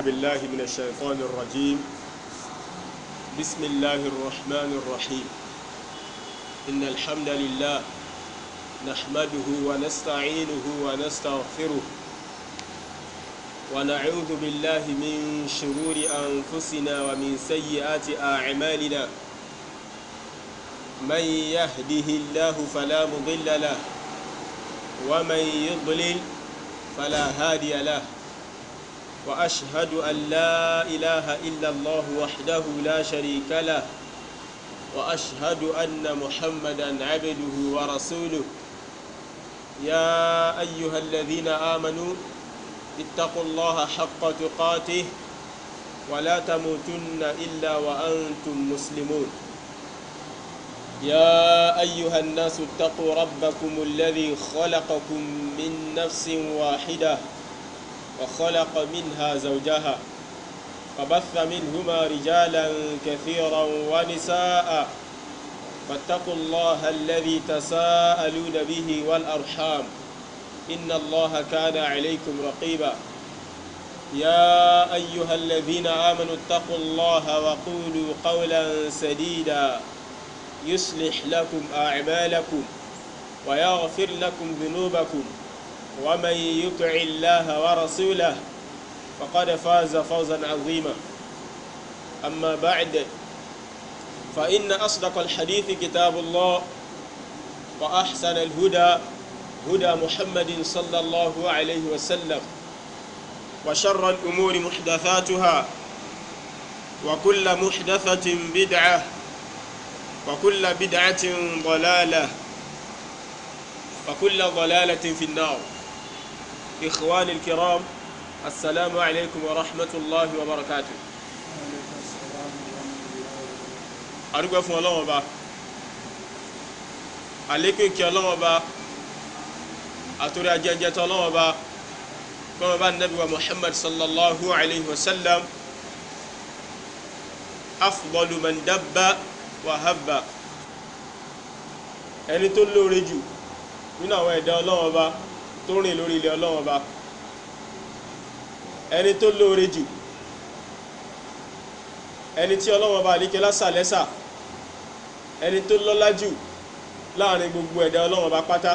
بالله من الشيطان الرجيم. بسم الله الرحمن الرحيم. إن الحمد لله نحمده ونستعينه ونستغفره ونعوذ بالله من شرور أنفسنا ومن سيئات أعمالنا. من يهده الله فلا مضل له ومن يضلل فلا هادي له، وأشهد أن لا إله إلا الله وحده لا شريك له، وأشهد أن محمدا عبده ورسوله. يا أيها الذين آمنوا اتقوا الله حق تقاته ولا تموتن إلا وأنتم مسلمون. يا أيها الناس اتقوا ربكم الذي خلقكم من نفس واحدة وخلق منها زوجها فبث منهما رجالا كثيرا ونساء، فاتقوا الله الذي تساءلون به والأرحام إن الله كان عليكم رقيبا. يا أيها الذين آمنوا اتقوا الله وقولوا قولا سديدا يصلح لكم أعمالكم ويغفر لكم ذنوبكم، ومن يطع الله ورسوله فقد فاز فوزا عظيما. أما بعد، فإن أصدق الحديث كتاب الله، وأحسن الهدى هدى محمد صلى الله عليه وسلم، وشر الأمور محدثاتها، وكل محدثة بدعة، وكل بدعة ضلالة، وكل ضلالة في النار. إخواني الكرام، السلام عليكم ورحمة الله وبركاته. أرجو فún Ọlọ́run Ọba, àlékún kí Ọlọ́run Ọba àtòrí ajẹ́jẹ́ tó Ọlọ́run Ọba kọ́mọ bá Nábì wa Muhammad sallallahu alayhi wa sallam, afdalu man dabba wa habba, ẹni tó lóore jù nínú àwọn ẹ̀dá Ọlọ́run Ọba tó rìn lórí ilẹ̀ Ọlọ́run Ọba, ẹni tó lóore jù, ẹni tí Ọlọ́run Ọba àlékè lásà lẹ́sà, ẹni tó lọ́lá jù láàrin gbogbo ẹ̀dá Ọlọ́run Ọba pátá.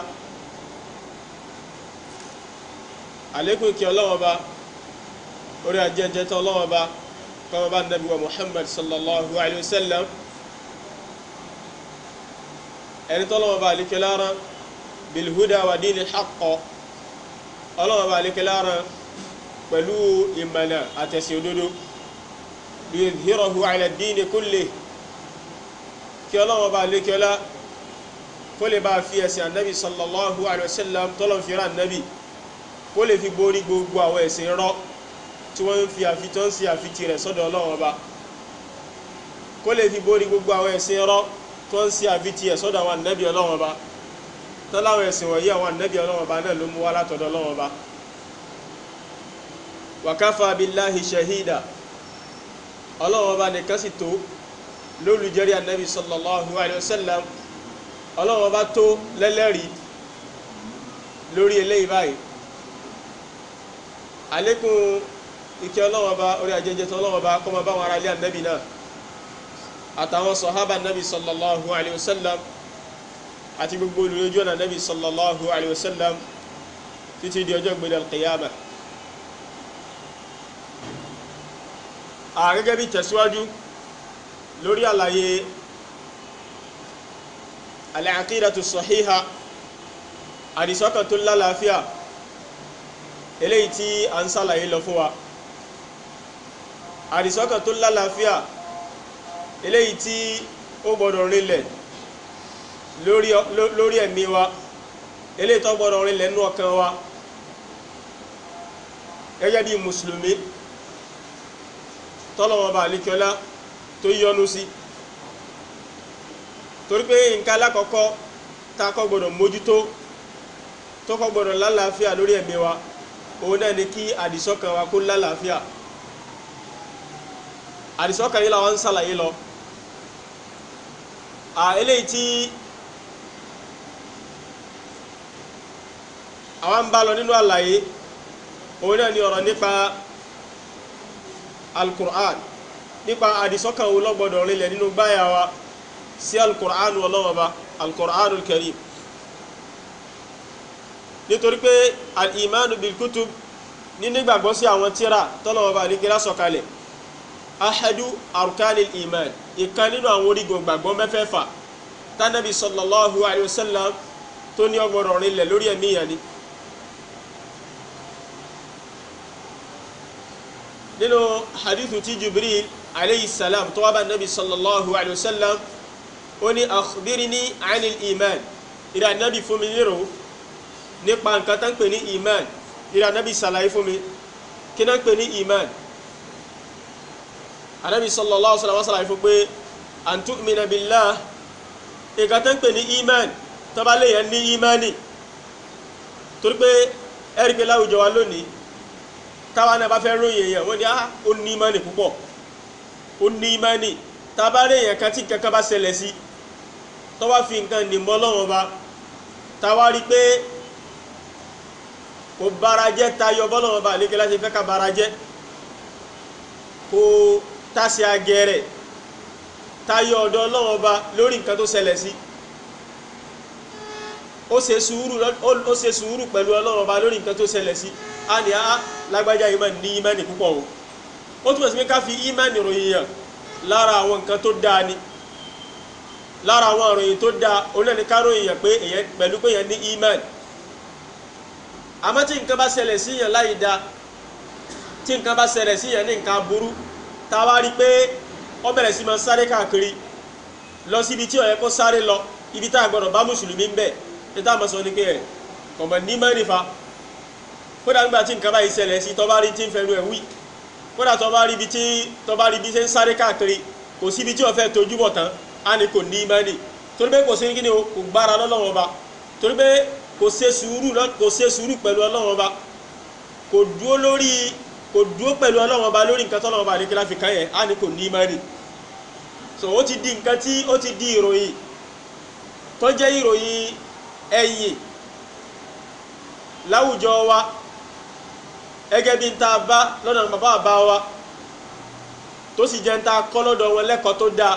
àlékún kí Ọlọ́run Ọba, orí ajẹ́jẹ́ tó Ọlọ́run Ọba kọ́mọ bá Nábì wa Muhammad sallallahu alayhi wa sallam, ẹni tó Ọlọ́run Ọba àlékè lára bilhuda wa dini haqqo, Ọlọ́run Ọba àlékè lára pẹ̀lú ìmọ̀nà àtẹ̀sìn òdodo, liyudhhirahu ala ad-dini kullihi, kí Ọlọ́run Ọba àlékè ọlá kó lè bá fi ẹ̀sìn Ànábì sallallahu alayhi wa sallam tọ́lọ̀ fi rán Ànábì, kó lè fi borí gbogbo àwọn ẹ̀sìn rọ́ tí wọ́n ń fi àfitọ́ sí àfitì rẹ̀ sọ́dọ̀ Ọlọ́run Ọba, kó lè fi borí gbogbo àwọn ẹ̀sìn rọ́ tó ń sí àfitì ẹ̀ sọ́dọ̀ àwọn Ànábì Ọlọ́run Ọba, tọ́láwọn ẹ̀sìn wọ̀nyí àwọn Ànábì Ọlọ́run Ọba náà ló mú wá látọ̀dọ̀ Ọlọ́run Ọba. wa kafa billahi shahida, Ọlọ́run Ọba nìkan sì tó lólùjẹ́rí Ànábì sallallahu alayhi wa sallam, Ọlọ́run Ọba tó lẹ́lẹ́rìí lórí eléyìí báyìí. àlékún ìkẹ́ Ọlọ́run Ọba, orí ajẹ́jẹ́ tó Ọlọ́run Ọba kó máa bá wọn ará ilé Ànábì náà àtàwọn sọ̀hábà Ànábì sallallahu alayhi wa sallam àti gbogbo olùrẹ́jọ́ ọ̀nà Ànábì sallallahu alayhi wa sallam títí di ọjọ́ gbẹ̀dẹ̀ al-qiyamah. gẹ́gẹ́ bí tẹ̀síwájú lórí àlàyé al-aqidatu as-sahiha, àdìsọ́kàn tó lálàáfíà, eléyìí tí a ń sàlàyé lọ fún wa. àdìsọ́kàn tó lálàáfíà, eléyìí tí ó gbọdọ̀ rinlẹ̀ lórí ẹ̀mí wa, eléyìí tó gbọdọ̀ rinlẹ̀ nínú ọkàn wa gẹ́gẹ́ bí mùsùlùmí tọ́lọ́run Ọba àlékiọlá tó yọ́nú sí. torí pé nǹkan alákọ̀ọ́kọ́ tá a kọ́ gbọdọ̀ mójútó tó kọ́ gbọdọ̀ lálàáfíà lórí ẹ̀mí wa, òun náà ni kí àdìsọ́kàn wa kó lálàáfíà. àdìsọ́kàn yìí làwọn ń sàlàyé lọ. eléyìí tí àwọn ń bá lọ nínú àlàyé òun náà ni ọ̀rọ̀ nípa al-Qur'an nípa àdìsọ́kàn wo ló gbọ́dọ̀ rinlẹ̀ nínú gbáyà wa sí al-Qur'an Ọlọ́run Ọba al-Qur'anul Karim nítorí pé al-imanu bil kutub ní nígbàgbọ́ sí àwọn tírà tọ́lọ́run Ọba àlékẹ́lá sọ̀kalẹ̀ ahadu arkanil iman ìkan nínú àwọn orígun gbàgbọ́ mẹ́fẹ̀ẹ̀fà tánàbí sallallahu alayhi wa sallam tó ní ọgbọ̀rọ̀ rinlẹ̀ lórí ẹ̀mí yẹn ni. nínú hadithu tí Jibril alayhi salam tó wá bá nabi sallallahu alayhi wa sallam ó ní akhbirni anil iman ìrà nabi fún mi nírò nípa nǹkan tán pè ní iman ìrà nabi sàlàyé fún mi kí náà pè ní iman. anabi sallallahu alaihi wasallam fún pé an tu'mina billah ìgbà tán pè ní iman tó bá lè yẹn ní imani torí pé ẹ̀rí pé láwùjọ wa lónìí táwa náà bá fẹ́ ròyìn èèyàn wọ́n ní ó ní imani púpọ̀ ó ní imani tá bá rí èèyàn kan tí kankan bá ṣẹlẹ̀ sí tó bá fi nǹkan nìmọ́ Ọlọ́run Ọba táwa rí pé kò bara jẹ́ tayọ bọ́lọ́run Ọba àlékè láti fẹ́ ká bara jẹ́ kò tásí agẹrẹ tayọ ọ̀dọ̀ Ọlọ́run Ọba lórí nǹkan tó ṣẹlẹ̀ sí ó ṣe sùúrù pẹ̀lú Ọlọ́run Ọba lórí nǹkan tó ṣẹlẹ̀ sí a ní lágbájá ìmọ̀ ní ìmánì púpọ̀ o ó túnmọ̀ sí pé ká fi ìmánì ròyìn yàn lára àwọn nǹkan tó dáa ni lára àwọn àròyìn tó dáa onílẹ̀ ká ròyìn yàn pé èyàn pẹ̀lú pé yàn ní ìmánì. àmọ́ tí nǹkan bá ṣẹlẹ̀ sí yàn láì dáa tí nǹkan bá ṣẹlẹ̀ sí yàn ní nǹkan burú tá wá rí pé ó bẹ̀rẹ̀ sí máa sáré káàkiri lọ síbi tí ó yẹ kó sáré lọ ibi tá a gbọ́dọ̀ bá mùsùlùmí ń bẹ̀ ní tá a máa sọ ní pé ẹ̀ kọ̀mọ̀ ní mẹ́rin fa kódà nígbà tí nǹkan báyìí ṣẹlẹ̀ sí tó bá rí tí ń fẹnu ẹ̀ wí kódà tó bá rí bí ṣe ń sáré káàkiri kò síbi tí ó fẹ́ tójú bọ̀ tán á ní kò ní mẹ́rin torí pé kò sí kí ni o kò gbára lọ́lọ́wọ́ Ọba torí pé kò ṣe sùúrù pẹ̀lú Ọlọ́wọ́ Ọba kò dúó pẹ̀lú Ọlọ́wọ́ Ọba lórí nǹkan tọ́lọ́wọ́ Ọba àdékẹ́lá fi kàn yẹn á ní kò ní mẹ́rin. so ó ti di nǹkan tí ó ti di ìròyìn tó jẹ́ ìròyìn ẹ̀yìn láwùjọ wa ẹgẹ́ bí n ta bá lọ́dọ̀ bàbá bá wa tó sì jẹ́ n ta kọ́ lọ́dọ̀ wọn lẹ́kọ̀ọ́ tó dáa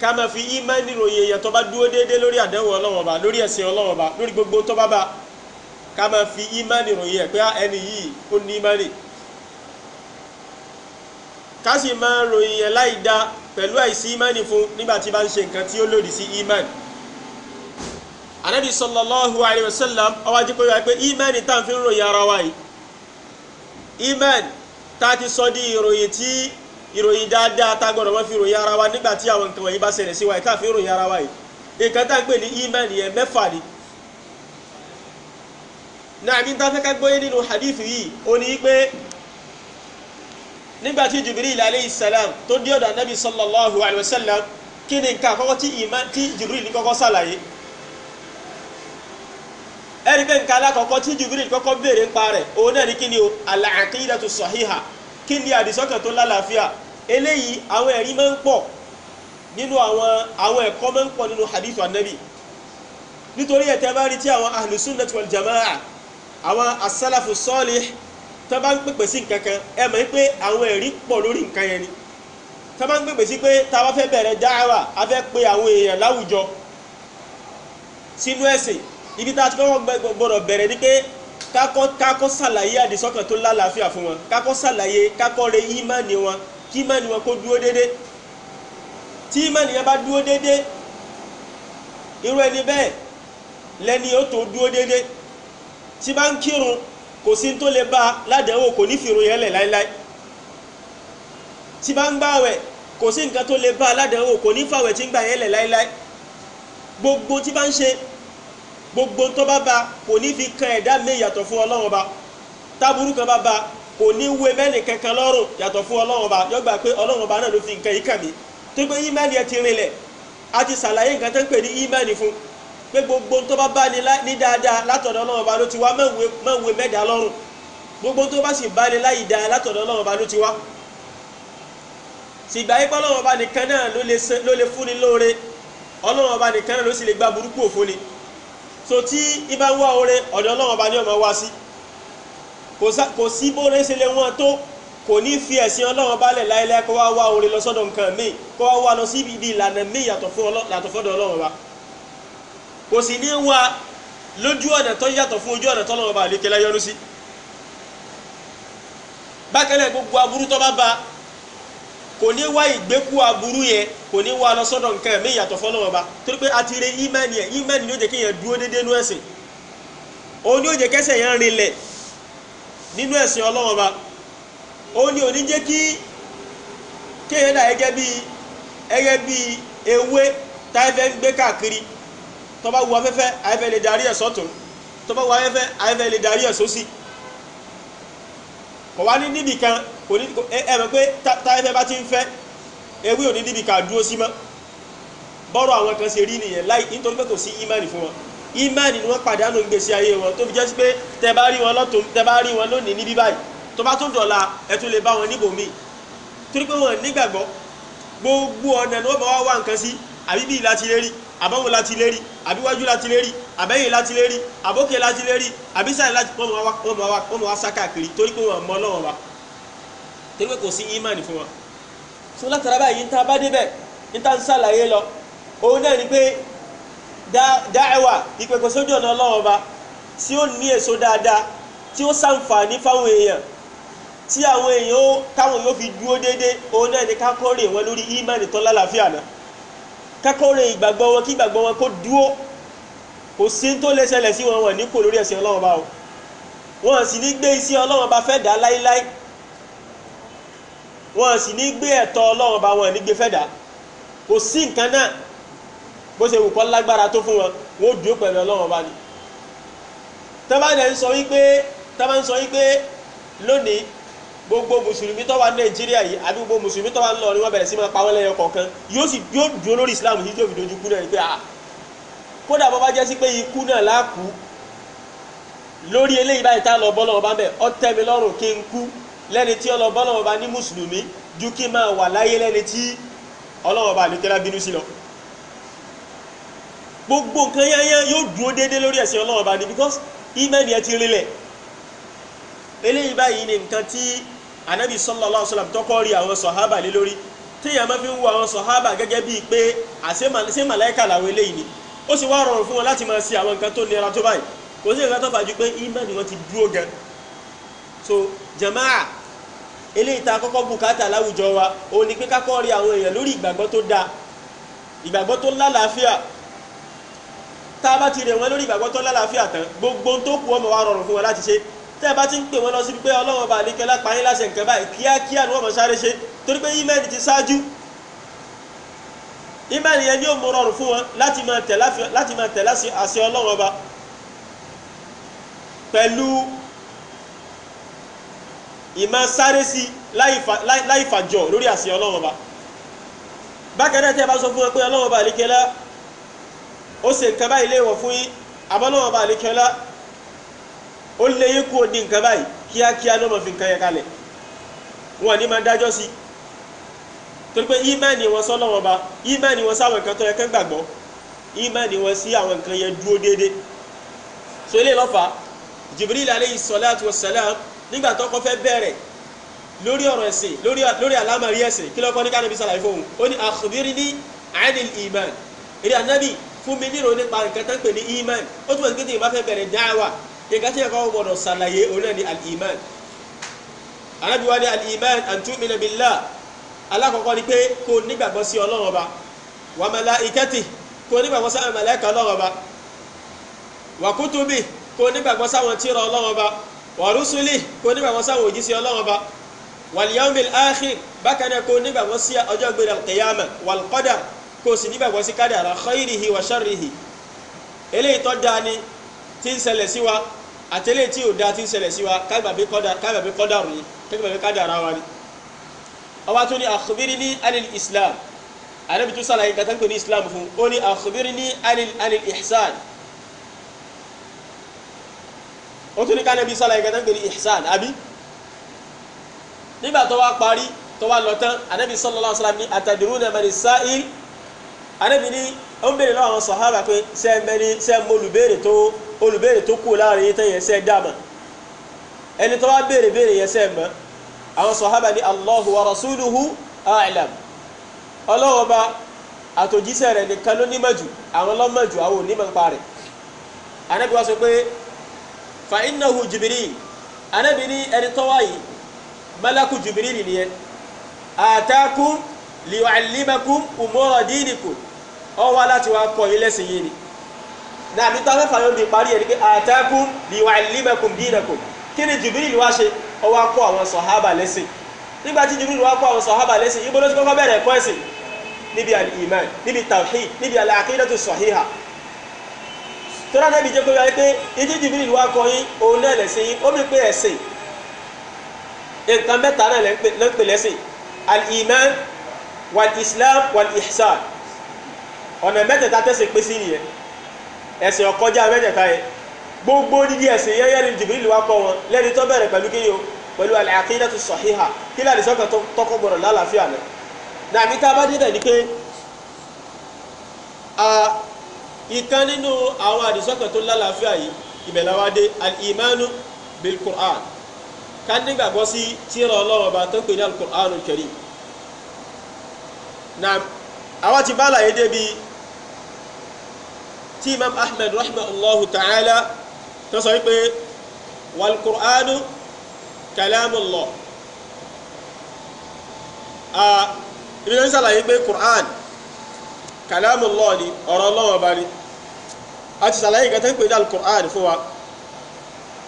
ká máa fi ìmánì ròyìn èèyàn tó bá dúró déédéé lórí àdéhùn Ọlọ́run Ọba lórí ẹ̀sìn Ọlọ́run Ọba lórí gbogbo tó bá bá ká máa fi ìmánì ròyìn ẹ̀ pé ẹni yìí ó ní ìmánì ká sì máa ròyìn ẹ̀ láì dá pẹ̀lú àìsí ìmánì fún nígbà tí bá ń ṣe nǹkan tí ó lòdì sí ìmánì. Ànábì sallallahu alayhi wa sallam ó wá jẹ́ kó yé pé ìmánì tá à ń fi ròyìn ara wa yìí ìmánì tá a ti sọ di ìròyìn dáadáa tá a gbọ́dọ̀ wọ́n fi ròyìn ara wa nígbà tí àwọn nǹkan wọ̀nyí bá ṣẹlẹ̀ sí wa yìí tá a fi ròyìn ara wa yìí nǹkan tá à ń pè ní ìmánì yẹn mẹ́fà ni. náà mi ta fẹ́ ká gbóyé nínú hadith yìí ó ní pé nígbà tí Jibril alayhi salam tó dé ọ̀dọ̀ Ànábì sallallahu alayhi wa sallam kí ni nǹkan àkọ́kọ́ tí Jibril ní kọ́kọ́ ṣàlàyé ẹ̀rí pé nǹkan alákọ̀ọ́kọ́ tí Jibril kọ́kọ́ béèrè ń pa rẹ̀ òun náà ní kí ni o al-aqidatu sahiha kí ni àdìsọ́kàn tó lálàáfíà eléyìí àwọn ẹ̀rí máa ń pọ̀ nínú àwọn ẹ̀kọ́ máa ń pọ̀ nínú hadithu Ànábì nítorí ẹ̀tẹ́ bá rí tí àwọn ahlu sunnati wal jama'a àwọn as-salafu salih tó bá ń pèpè sí nǹkan kan ẹ mọ̀ pé àwọn ẹ̀rí pọ̀ lórí nǹkan yẹn ni tó bá ń pèpè sí pé tá a bá fẹ́ bẹ̀rẹ̀ dáhàwà a fẹ́ pe àwọn èèyàn láwùjọ sínú ẹ̀sìn ibi tá a ti kọ́kọ́ gbọ́dọ̀ bẹ̀rẹ̀ ni pé kákọ́ sàlàyé àdìsọ́kàn tó lálàáfíà fún wọn kákọ́ sàlàyé kákọ́ rẹ ìmánì wọn kí ìmánì wọn kó dúró dédé tí ìmánì yẹn bá dúró dédé irú ẹni bẹ́ẹ̀ lẹ́ni ó tó dúró dédé tí bá ń kírun kò sí tó lè bá ládàáwò kò ní fìrun yẹn lẹ̀ láíláí tí bá ń gbààwẹ̀ kò sí nǹkan tó lè bá ládàáwò kò ní fàwẹ̀ tí ń gbà yẹn lẹ̀ láíláí gbogbo tí bá ń ṣe gbogbo tó bá bá kò ní fi kan ẹ̀dá mi yàtọ̀ fún Ọlọ́run Ọba táburú kan bá bá kò ní wé mẹ́nì kankan lọ́rùn yàtọ̀ fún Ọlọ́run Ọba yóò gbà pé Ọlọ́run Ọba náà ló fi nǹkan yìí kàn mí tó pé ìmánì ẹ ti rinlẹ̀ a ti ṣàlàyé nǹkan tó ń pè ní ìmánì fún pé gbogbo tó bá bá ní dáadáa látọ̀dọ̀ Ọlọ́run Ọba ló ti wá mẹ́wé mẹ́dà lọ́rùn gbogbo tó bá sì bá ní láì dáa látọ̀dọ̀ Ọlọ́run Ọba ló ti wá sìgbà yìí pé Ọlọ́run Ọba nìkan náà ló lè fúnni lóore Ọlọ́run Ọba nìkan náà ló sì lè gba burúkú òfúnni so tí ibà ń wá oore ọ̀dọ̀ Ọlọ́run Ọba ní ọmọ wá sí kò sí bóore ṣe lè wọ́n tó kò ní fi ẹ̀sìn Ọlọ́run bá lẹ̀ láìláì kó wá wá oore lọ sọ́dọ̀ nǹkan míì kó wá wá lọ sí ibi ìlànà míì yàtọ̀ fọ́dọ̀ Ọlọ́run bá kò sì ní wá lójú ọ̀nà tó yàtọ̀ fún ojú ọ̀nà tọ́lọ́run bá àlékẹ́lá yọ́nú sí. bákan náà gbogbo aburú tó bá bá kò ní wá ìgbékú aburú yẹn kò ní wá lọ sọ́dọ̀ nǹkan míì yàtọ̀ fọ́lọ́run bá torí pé a ti rí ìmánì yẹn ìmánì ni ó jẹ́ kí yẹn dúró déédéé nú ẹ̀sìn òun ni ó jẹ́ kẹ́sẹ̀ yẹn rinlẹ̀ nínú ẹ̀sìn Ọlọ́run bá òun ni ò ní jẹ́ kí kéèyàn dà gẹ́gẹ́ bí ewé táyẹ̀fẹ́ ń gbé káàkiri tó bá wù afẹ́fẹ́ afẹ́fẹ́ lè darí ẹ̀ sọ́tún tó bá wù afẹ́fẹ́ afẹ́fẹ́ lè darí ẹ̀ sósì kò wá ní níbì kan kò ní ẹ̀mọ̀ pé táyẹ̀fẹ́ bá ti ń fẹ́ ewé ò ní níbì kan dúró sí mọ́ bọ́rọ̀ àwọn kan ṣe rí nìyẹn láì nítorí pé kò sí ìmánì fún wọn ìmánì ni wọ́n pàdánù gbèsè ayé wọn tó fi jẹ́ sí pé tẹ bá rí wọn lọ́tún tẹ bá rí wọn lónìí níbí báyìí tó bá tún dọ̀la ẹ tún lè bá wọn níbòmíì torí pé wọn nígbàgbọ́ gbogbo ọ̀nà ni wọ́n bá wá nǹkan sí àbí bíi láti lérí àbáwọn láti lérí àbíwájú láti lérí àbẹ́yìn láti lérí àbókè láti lérí àbísàlẹ̀ láti wọ́n mọ̀ wá sá káàkiri torí pé wọ́n mọ Ọlọ́run wa torí pé kò sí ìmánì fún wọn. so látara báyìí níta bá débẹ̀ níta ń sàlàyé lọ òun náà ni pé dáẹ̀wà ìpèpè sójú ọ̀nà Ọlọ́run wa tí ó ní èso dáadáa tí ó ṣàǹfààní fáwọn èèyàn tí àwọn èèyàn káwọn yóò fi dúró déédéé òun náà ni kákọ́rè wọn lórí ìmánì tó lálàáfíà náà kákọ́rè ìgbàgbọ́ wọn kí ìgbàgbọ́ wọn kó dúró kò sí tó lè ṣẹlẹ̀ sí wọn ní kò lórí ẹ̀sìn Ọlọ́run bá o wọn sì ní gbé iṣẹ́ Ọlọ́run bá fẹ́ dá láíláí wọn sì ní gbé ẹ̀tọ́ Ọlọ́run bá wọn ní gbé fẹ́ dá kò sí nǹkan náà bó ṣe wù kó lágbára tó fún wọn wọn ó dúró pẹ̀lú Ọlọ́run bá ní. tọ́ba ń sọ wípé lónìí gbogbo mùsùlùmí tó wà ní Nàìjíríà yìí àbí gbogbo mùsùlùmí tó wà ń lọ ni wọ́n bẹ̀rẹ̀ sí máa pa wọ́n lẹ́yọ kọ̀ọ̀kan yóò dúró lórí Islam yìí tó fi dojú kú náà pé kódà bọ́ bá jẹ́ sí pé ikú náà láàkú lórí eléyìí báyìí tá lọ bọ́lọ́wọ́ bá ń bẹ̀ ó tẹ́ mi lọ́rùn kí n kú lẹ́ni tí ọlọ́ bọ́lọ́wọ́ bá ní mùsùlùmí ju kí máa wà láyé lẹ́ni tí Ọlọ́run bá nìkẹ́lá bínú sí lọ. gbogbo nǹkan yányán yóò dúró déédéé lórí ẹ̀sìn Ọlọ́run bá ní because ìmánì ẹ ti rinlẹ̀ eléyìí báyìí ni nǹkan tí anabi sallallahu alaihi wasallam tọ́kọ́ rí àwọn sọ̀hábà lé lórí téèyàn máa fi ń wo àwọn sọ̀hábà gẹ́gẹ́ bíi pé àṣẹ màláìkà làwọn eléyìí ni ó sì wá rọrùn fún wọn láti máa ṣe àwọn nǹkan tó nira tó báyìí kò sí nǹkan tó fàájú pé ìmánì wọn ti dúró gan. so jamaa eléyìí ta kọ́kọ́ bùkátà láwùjọ wa òun ni pé kákọ́ rí àwọn èèyàn lórí ìgbàgbọ́ tó dáa ìgbàgbọ́ tó lálàáfíà tá a bá ti rẹ̀ wọ́n lórí ìgbàgbọ́ tó lálàáfíà tán gbogbo tó kù ọmọ wa rọrùn fún wọn láti ṣe tẹ́ ẹ bá ti ń pè wọ́n lọ sí pé Ọlọ́run bá ní kẹlá pààyàn láṣẹ nǹkan báyìí kíákíá ni wọ́n mọ̀ sáré ṣe torí pé ìmánì ti ṣáájú ìmánì yẹn ni ó mú rọrùn fún wọn láti máa tẹ̀lé àṣẹ Ọlọ́run ọba pẹ̀lú ìmọ̀ sáré sí láì fàjọ lórí àṣẹ Ọlọ́run ọba. bákan náà tẹ́ ẹ bá sọ fún wọn pé Ọlọ́run bá ní kẹlá ó ṣe nǹkan báyìí léèwọ̀ fún yín àbọ̀ Ọlọ́run bá ní kẹlá ó lé yín kú òdi nǹkan báyìí kíákíá ló máa fi nǹkan yẹn kalẹ̀ wọn ní máa dájọ́ sí torí pé ìmánì wọn sọ́lọ́run ọba ìmánì wọn sáwọn nǹkan tó yẹ kán gbàgbọ́ ìmánì wọn sí àwọn nǹkan yẹn dúró déédéé. so eléyìí lọ́fà Jibril alayhi salatu wassalam nígbà tó kọ́ fẹ́ bẹ̀rẹ̀ lórí ọ̀rọ̀ ẹ̀sìn lórí àlámọ̀rí ẹ̀sìn kí lọ́kọ́ ní kánábì sàlàyé fóun ó ní akhbirni anil iman èrè ànábì fún mi nírò nípa nǹkan tán pè ní iman ó túmọ̀ sí pé tí ìbá fẹ́ bẹ̀rẹ̀ dáwà nǹkan tí ẹ̀kọ́ gbọ́dọ̀ sàlàyé òun náà ni al-iman. ànábì wa ní al-iman an tu'mina billah alákọ̀ọ́kọ́ ni pé kó nígbàgbọ́ sí Ọlọ́run ọba wa malaikati kó nígbàgbọ́ sáwọn màláíkà Ọlọ́run ọba wa kutubi kó nígbàgbọ́ sáwọn tírà Ọlọ́run ọba wa rusuli kó nígbàgbọ́ sáwọn òjíṣẹ́ Ọlọ́run ọba wal yawmil akhir bákan náà kó nígbàgbọ́ sí ọjọ́ gbéra al-qiyamah wal qadar kó sì nígbàgbọ́ sí kádàrá khairihi wa sharrihi eléyìí tó dáa ni tí ń ṣẹlẹ̀ sí wa àtẹlẹ́ tí ò dáa tí ń ṣẹlẹ̀ sí wa kágbàgbé kọ́dàrú yìí kágbàgbé kádàrá wa ni. ọba tó ní akhbirni anil islam ànábì tó sàlàyé nǹkan tó ń pè ní islam fún ó ní akhbirni anil ihsan ó tún ní kánábì sàlàyé nǹkan tó ń pè ní ihsan àbí nígbà tó wá parí tó wá lọ tán ànábì sallallahu alaihi wasallam ní atadruna manis sa'il ànábì ní ó ń bèèrè lọ́wọ́ àwọn sàhábà pé ṣe mọ olùbéèrè tó kú láàrin yìí tẹ́yẹ ṣe dáàmà ẹni tó wá béèrè yẹn ṣe mọ́ àwọn sọ̀hábà ní Allahu wa rasuluhu a'lam ọlọ́wọ́ bá àtòjíṣẹ́ rẹ̀ nìkan ló nímọ̀ jù àwọn lọ́mọ̀ jù àwọn onímọ̀ ń parẹ̀ Ànábì wá sọ pé fa innahu Jibril Ànábì ní ẹni tó wá yìí malaku Jibril nìyẹn atakum liyu'allimakum umura dinikum ó wá láti wá kọ́ yín lẹ́sìn yìí ni náà mi tá fẹ́fà yóò di parí ẹ̀ ní pé atakum liyu'allimakum dinakum kí ni Jibril wá ṣe ó wá kọ́ àwọn sọ̀hábà lẹ́sìn nígbàtí Jibril wá kọ́ àwọn sọ̀hábà lẹ́sìn ibo ló ti kọ́kọ́ bẹ̀rẹ̀ ẹ̀kọ́ ẹ̀sìn níbi al-iman níbi tawhid níbi al-aqidatu sahiha tó rá Nábì jẹ́ kó yá pé ìdí Jibril wá kọ́ yín òun náà lẹ́sìn yín ó mi pé ẹ̀sìn nǹkan mẹ́ta náà lẹ́ ń pè lẹ́sìn al-iman wal-islam wal-ihsan ọ̀nà mẹ́tẹ̀ẹ̀ta tẹ́sìn pé sí nìyẹn ẹ̀sìn ọ̀kọjá mẹ́tẹ̀ẹ̀ta yẹn gbogbo dídí ẹ̀sìn yẹ́yẹ́ ni Jibril wá kọ́ wọn lẹ́ni tó bẹ̀rẹ̀ pẹ̀lú kí yóò pẹ̀lú al-aqidatu sahiha kí láti sọ́kàn tọ́kọ́ gbọ́dọ̀ lálàáfíà náà náà mi tá bá dé bẹ̀ ni pé ìkan nínú àwọn àdìsọ́kàn tó lálàáfíà yìí ìbẹ̀láwádé al-imanu bil-Qur'an ká nígbàgbọ́ sí tírà Ọlọ́run Ọba tó ń pè ní al-Qur'anul Karim náà àwọn ti bá láyé débi tí Imam Ahmad rahimahullahu ta'ala tó sọ wípé wal-Qur'anu kalamullah ibi tó ń sàlàyé pé Qur'an kalamullah ni ọ̀rọ̀ Ọlọ́run Ọba ni a ti sàlàyé ìgbà tó ń pè ní al-Qur'an fún wa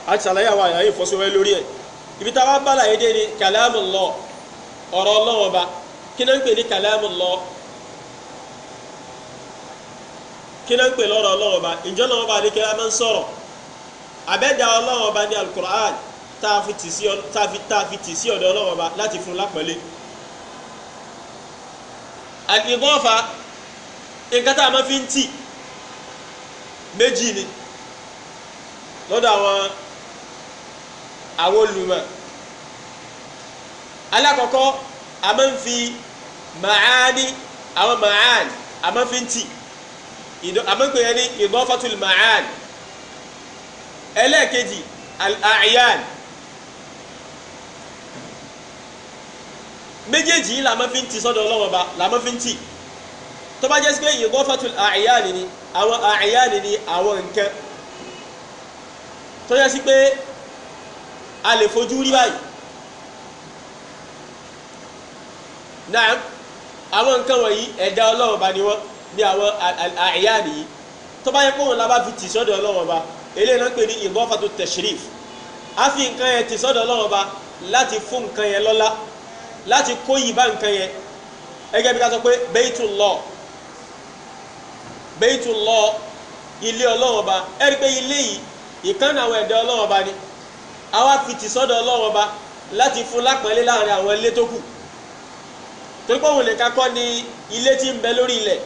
a ti sàlàyé àwọn àyàyè ìfọ́síwẹ́ lórí ẹ̀ ibi tá wá bá láyé dé ni kalamullah ọ̀rọ̀ Ọlọ́run Ọba kí náà ń pè ní kalamullah kí náà ń pè lọ́rọ̀ Ọlọ́run Ọba ìjọ Ọlọ́run Ọba àdékẹ́ a máa ń sọ̀rọ̀ àbẹ́dà Ọlọ́run Ọba ní al-Qur'an tá a fi tì sí ọ̀dọ̀ Ọlọ́run Ọba láti fún lápẹ̀lẹ́ al-idafa nǹkan tá a máa fi ń tì méjì ni lọ́dọ̀ àwọn olùmọ̀ alákọ̀ọ́kọ́ a máa ń fi ma'ani àwọn ma'ani a máa fi ń tì a máa ń pè yẹn ní idafatul ma'ani ẹlẹ́ẹ̀kejì al-a'yan méjèèjì la máa fi ń tì sọ́dọ̀ Ọlọ́run Ọba la máa fi ń tì tó bá jẹ́ sí pé idafatul a'yan ni àwọn a'yan ni àwọn nǹkan tó jẹ́ sí pé a lè fojú rí báyìí náà àwọn nǹkan wọ̀nyí ẹ̀dá Ọlọ́run Ọba ni wọ́n ní àwọn al-a'yan yìí tó bá yẹ pé òun la bá fi tì sọ́dọ̀ Ọlọ́run Ọba eléyìí náà pè ní idafatu tashrif a fi nǹkan yẹn tì sọ́dọ̀ Ọlọ́run Ọba láti fún nǹkan yẹn lọ́lá láti kó yìí bá nǹkan yẹn ẹgẹ́ bí ká sọ pé Baytullah ilé Ọlọ́run Ọba ẹ̀rí pé ilé yìí ìkànnì àwọn ẹ̀dá Ọlọ́run Ọba ni àwa fi tì sọ́dọ̀ Ọlọ́run Ọba láti fún lápẹ̀lẹ́ láàrin àwọn ilé tó kù torí pé òun nìkan kọ́ ni ilé tí ń bẹ lórí ilẹ̀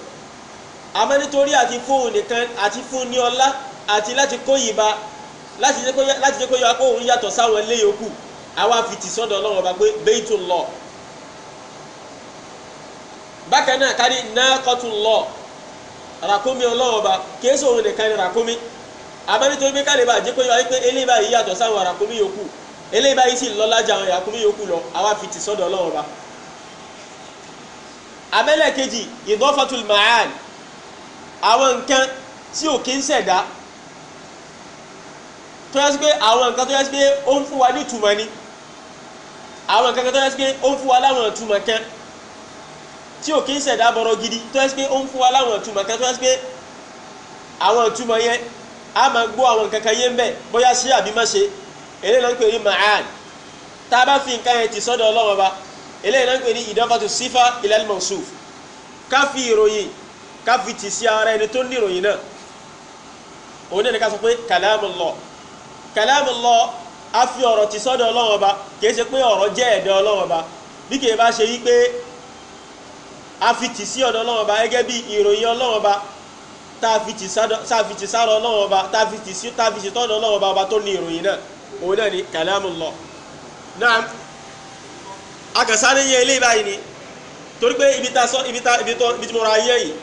àmọ́ nítorí àti fóun nìkan àti fún ní ọlá àti láti kó yìí bá láti jẹ́ kó yọ apá òun yàtọ̀ sáwọn ilé yòókù àwa fi tì sọ́dọ̀ Ọlọ́run Ọba pé Baytullah bákan náà kárí naqatullah ràkúnmí Ọlọ́run Ọba kìí sọ òun nìkan ni ràkúnmí àmọ́ nítorí pé káàlè bá jẹ́ kó yọ pé eléyìí báyìí yàtọ̀ sáwọn ràkúnmí yòókù eléyìí báyìí sì lọ́lá jà àwọn ràkúnmí yòókù lọ àwa fi tì sọ́dọ̀ Ọlọ́run Ọba àmẹ́lẹ̀ kejì idafatul ma'ani àwọn nǹkan tí ò kí ń ṣẹ̀dá tó yẹ sí pé àwọn nǹkan tó yẹ sí pé ó ń fún wa ní ìtumọ̀ ni àwọn nǹkan tó yẹ sí pé ó ń fún wa láwọn ìtumọ̀ kan tí ò kí ń ṣẹ̀dá bọ̀rọ̀ gidi tó yẹ sí pé ó ń fún wa láwọn ìtumọ̀ kan tó yẹ sí pé àwọn ìtumọ̀ yẹn a máa gbọ́ àwọn nǹkan kan yé ń bẹ̀ bóyá ṣe àbí má ṣe eléyìí náà ń pè ní ma'an tá a bá fi nǹkan yẹn ti sọ́dọ̀ Ọlọ́run Ọba eléyìí náà ń pè ní idafatu sifa ila al-mawsuf ká fi ìròyìn ká fi tì sí ara ẹni tó ní ìròyìn náà òun náà ní ká sọ pé kalamullah a fi ọ̀rọ̀ tì sọ́dọ̀ Ọlọ́run Ọba kìí ṣe pé ọ̀rọ̀ jẹ́ ẹ̀dá Ọlọ́run Ọba bí kìí bá ṣe yí pé a fi tì sí ọ̀dọ̀ Ọlọ́run Ọba gẹ́gẹ́ bí ìròyìn Ọlọ́run Ọba tá a fi tì sára Ọlọ́run Ọba tá a fi tì tọ́dọ̀ Ọlọ́run Ọba tó ní ìròyìn náà òun náà ní kalamullah náà akànsáré yẹ ilé báyìí ni torí pé ibi tí mo ra yẹ yìí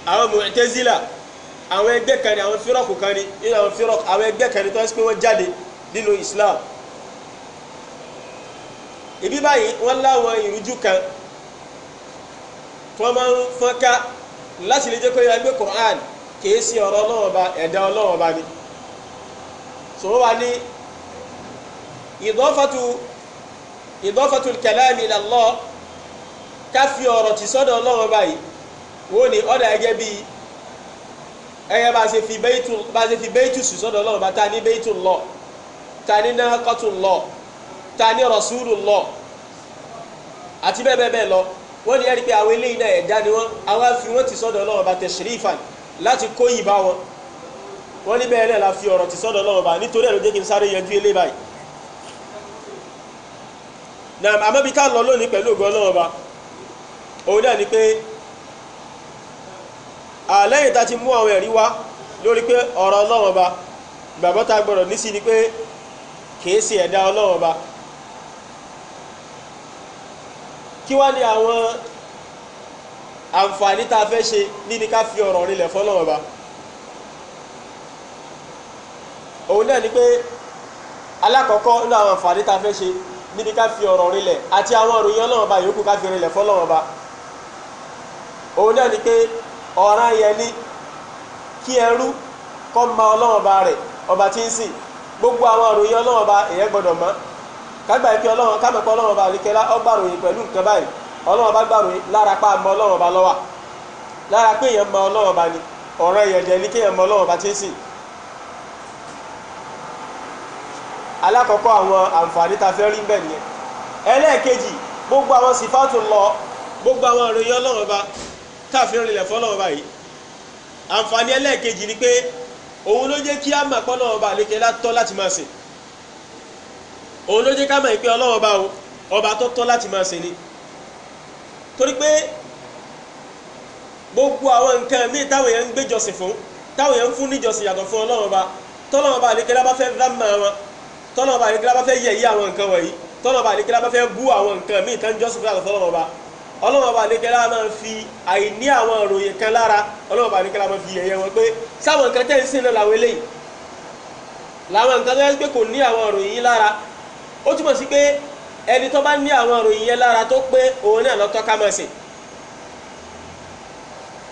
àwọn Mu'tazila àwọn ẹgbẹ́ kan ní àwọn fírọ̀kù kan ní nínú àwọn fírọ̀kù àwọn ẹgbẹ́ kan ní tó ń pè wọ́n jáde nínú Islam ibi báyìí wọ́n láwọn ìrújú kan tí wọ́n máa ń fọ́n ká láti lè jẹ́ kó yẹ pé Qur'an kìí sí ọ̀rọ̀ Ọlọ́run Ọba ẹ̀dá Ọlọ́run Ọba ni so wọ́n wá ní idafatu al-kalami ila Allah ká fi ọ̀rọ̀ ti sọ́dọ̀ Ọlọ́run Ọba yìí wọ́n ní ọ̀dà ẹgẹ́ bíi ẹgẹ́ bá ṣe fi bẹ́ẹ̀tù sí sọ́dọ̀ Ọlọ́run Ọba ta ní Baytullah ta ní Naqatullah ta ní Rasulullah àti bẹ́ẹ̀ bẹ́ẹ̀ lọ wọ́n ní ẹ̀rí pé àwọn eléyìí náà ẹ̀dá ni àwọn fi wọ́n ti sọ́dọ̀ Ọlọ́run Ọba tashrifan láti kó yìí bá wọn wọ́n ní bẹ́ẹ̀ náà la fi ọ̀rọ̀ ti sọ́dọ̀ Ọlọ́run Ọba nítorí ẹ̀ ló jẹ́ kí n sáré yanjú ilé báyìí náà àmọ́ bí ká lọ lónìí pẹ̀lú ògo Ọlọ́run Ọba òun náà ni pé lẹ́yìn tá ti mú àwọn ẹ̀rí wá lórí pé ọ̀rọ̀ Ọlọ́run Ọba gbàgbọ́ tá gbọ́dọ̀ ní sí ni pé kìí sí ẹ̀dá Ọlọ́run Ọba kí wá ní àwọn àǹfààní tá a fẹ́ ṣe níbi ká fi ọ̀rọ̀ rinlẹ̀ fọ́lọ́run Ọba òun náà ni pé alákọ̀ọ́kọ́ nínú àwọn àǹfààní tá a fẹ́ ṣe níbi ká fi ọ̀rọ̀ rinlẹ̀ àti àwọn ìròyìn Ọlọ́run Ọba yòókù ká fi rinlẹ̀ fọ́lọ́run Ọba òun náà ni pé ọ̀ràn yẹn ni kí ẹrú kó mọ Ọlọ́run Ọba rẹ̀ ọba tí ń sìn gbogbo àwọn ìròyìn Ọlọ́run Ọba èyàn gbọ́dọ̀ mọ̀ kágbà pé Ọlọ́run kámẹ́pọ̀ Ọlọ́run Ọba àríkẹ́lá ọgbàròyìn pẹ̀lú nǹkan báyìí Ọlọ́run Ọba gbàròyìn lára pa mọ Ọlọ́run Ọba lọ́wà lára pé èèyàn mọ Ọlọ́run Ọba ni ọ̀ràn yẹn jẹ́ ní kéèyàn mọ Ọlọ́run Ọba tí ń sìn alákọ̀ọ́kọ́ àwọn àǹfààní ta fẹ́ rí bẹ́ẹ̀ nìyẹn ẹlẹ́ẹ̀kejì gbogbo àwọn sifatullah gbogbo àwọn ìròyìn Ọlọ́run Ọba táàfin rìnlẹ̀ fọ́lọ́run Ọba yìí àǹfààní ẹlẹ́ẹ̀kejì ni pé òun ló jẹ́ kí á mọ̀ pé Ọlọ́run Ọba àlékè látọ́ láti máa sìn òun ló jẹ́ ká mọ̀ pé Ọlọ́run Ọba ọba tó tọ́ láti máa sìn ni torí pé gbogbo àwọn nǹkan míì táwọn èèyàn ń gbéjọsìn fún táwọn èèyàn ń fún níjọsìn yàtọ̀ fún Ọlọ́run Ọba tọ́lọ́run Ọba àlékè lá bá fẹ́ rámà wọn tọ́lọ́run Ọba àlékè lá bá fẹ́ yẹ̀yẹ́ àwọn nǹkan wọ̀nyí tọ́lọ́run Ọba àlékè lá bá fẹ́ bú àwọn nǹkan míì tán jọ́sìn fún yàtọ̀ fún Ọlọ́run Ọba Ọlọ́run Ọba àlékè lá máa fi àìní àwọn ìròyìn kan lára Ọlọ́run Ọba àlékè lá máa fi yẹ̀yẹ́ wọn pé sáwọn nǹkan tẹ́ ń sìn náà làwọn eléyìí làwọn nǹkan tó yẹ pé kò ní àwọn ìròyìn yìí lára ó túmọ̀ sí pé ẹni tó bá ní àwọn ìròyìn yẹn lára tó pé òun náà lọ́tọ́ ká máa sìn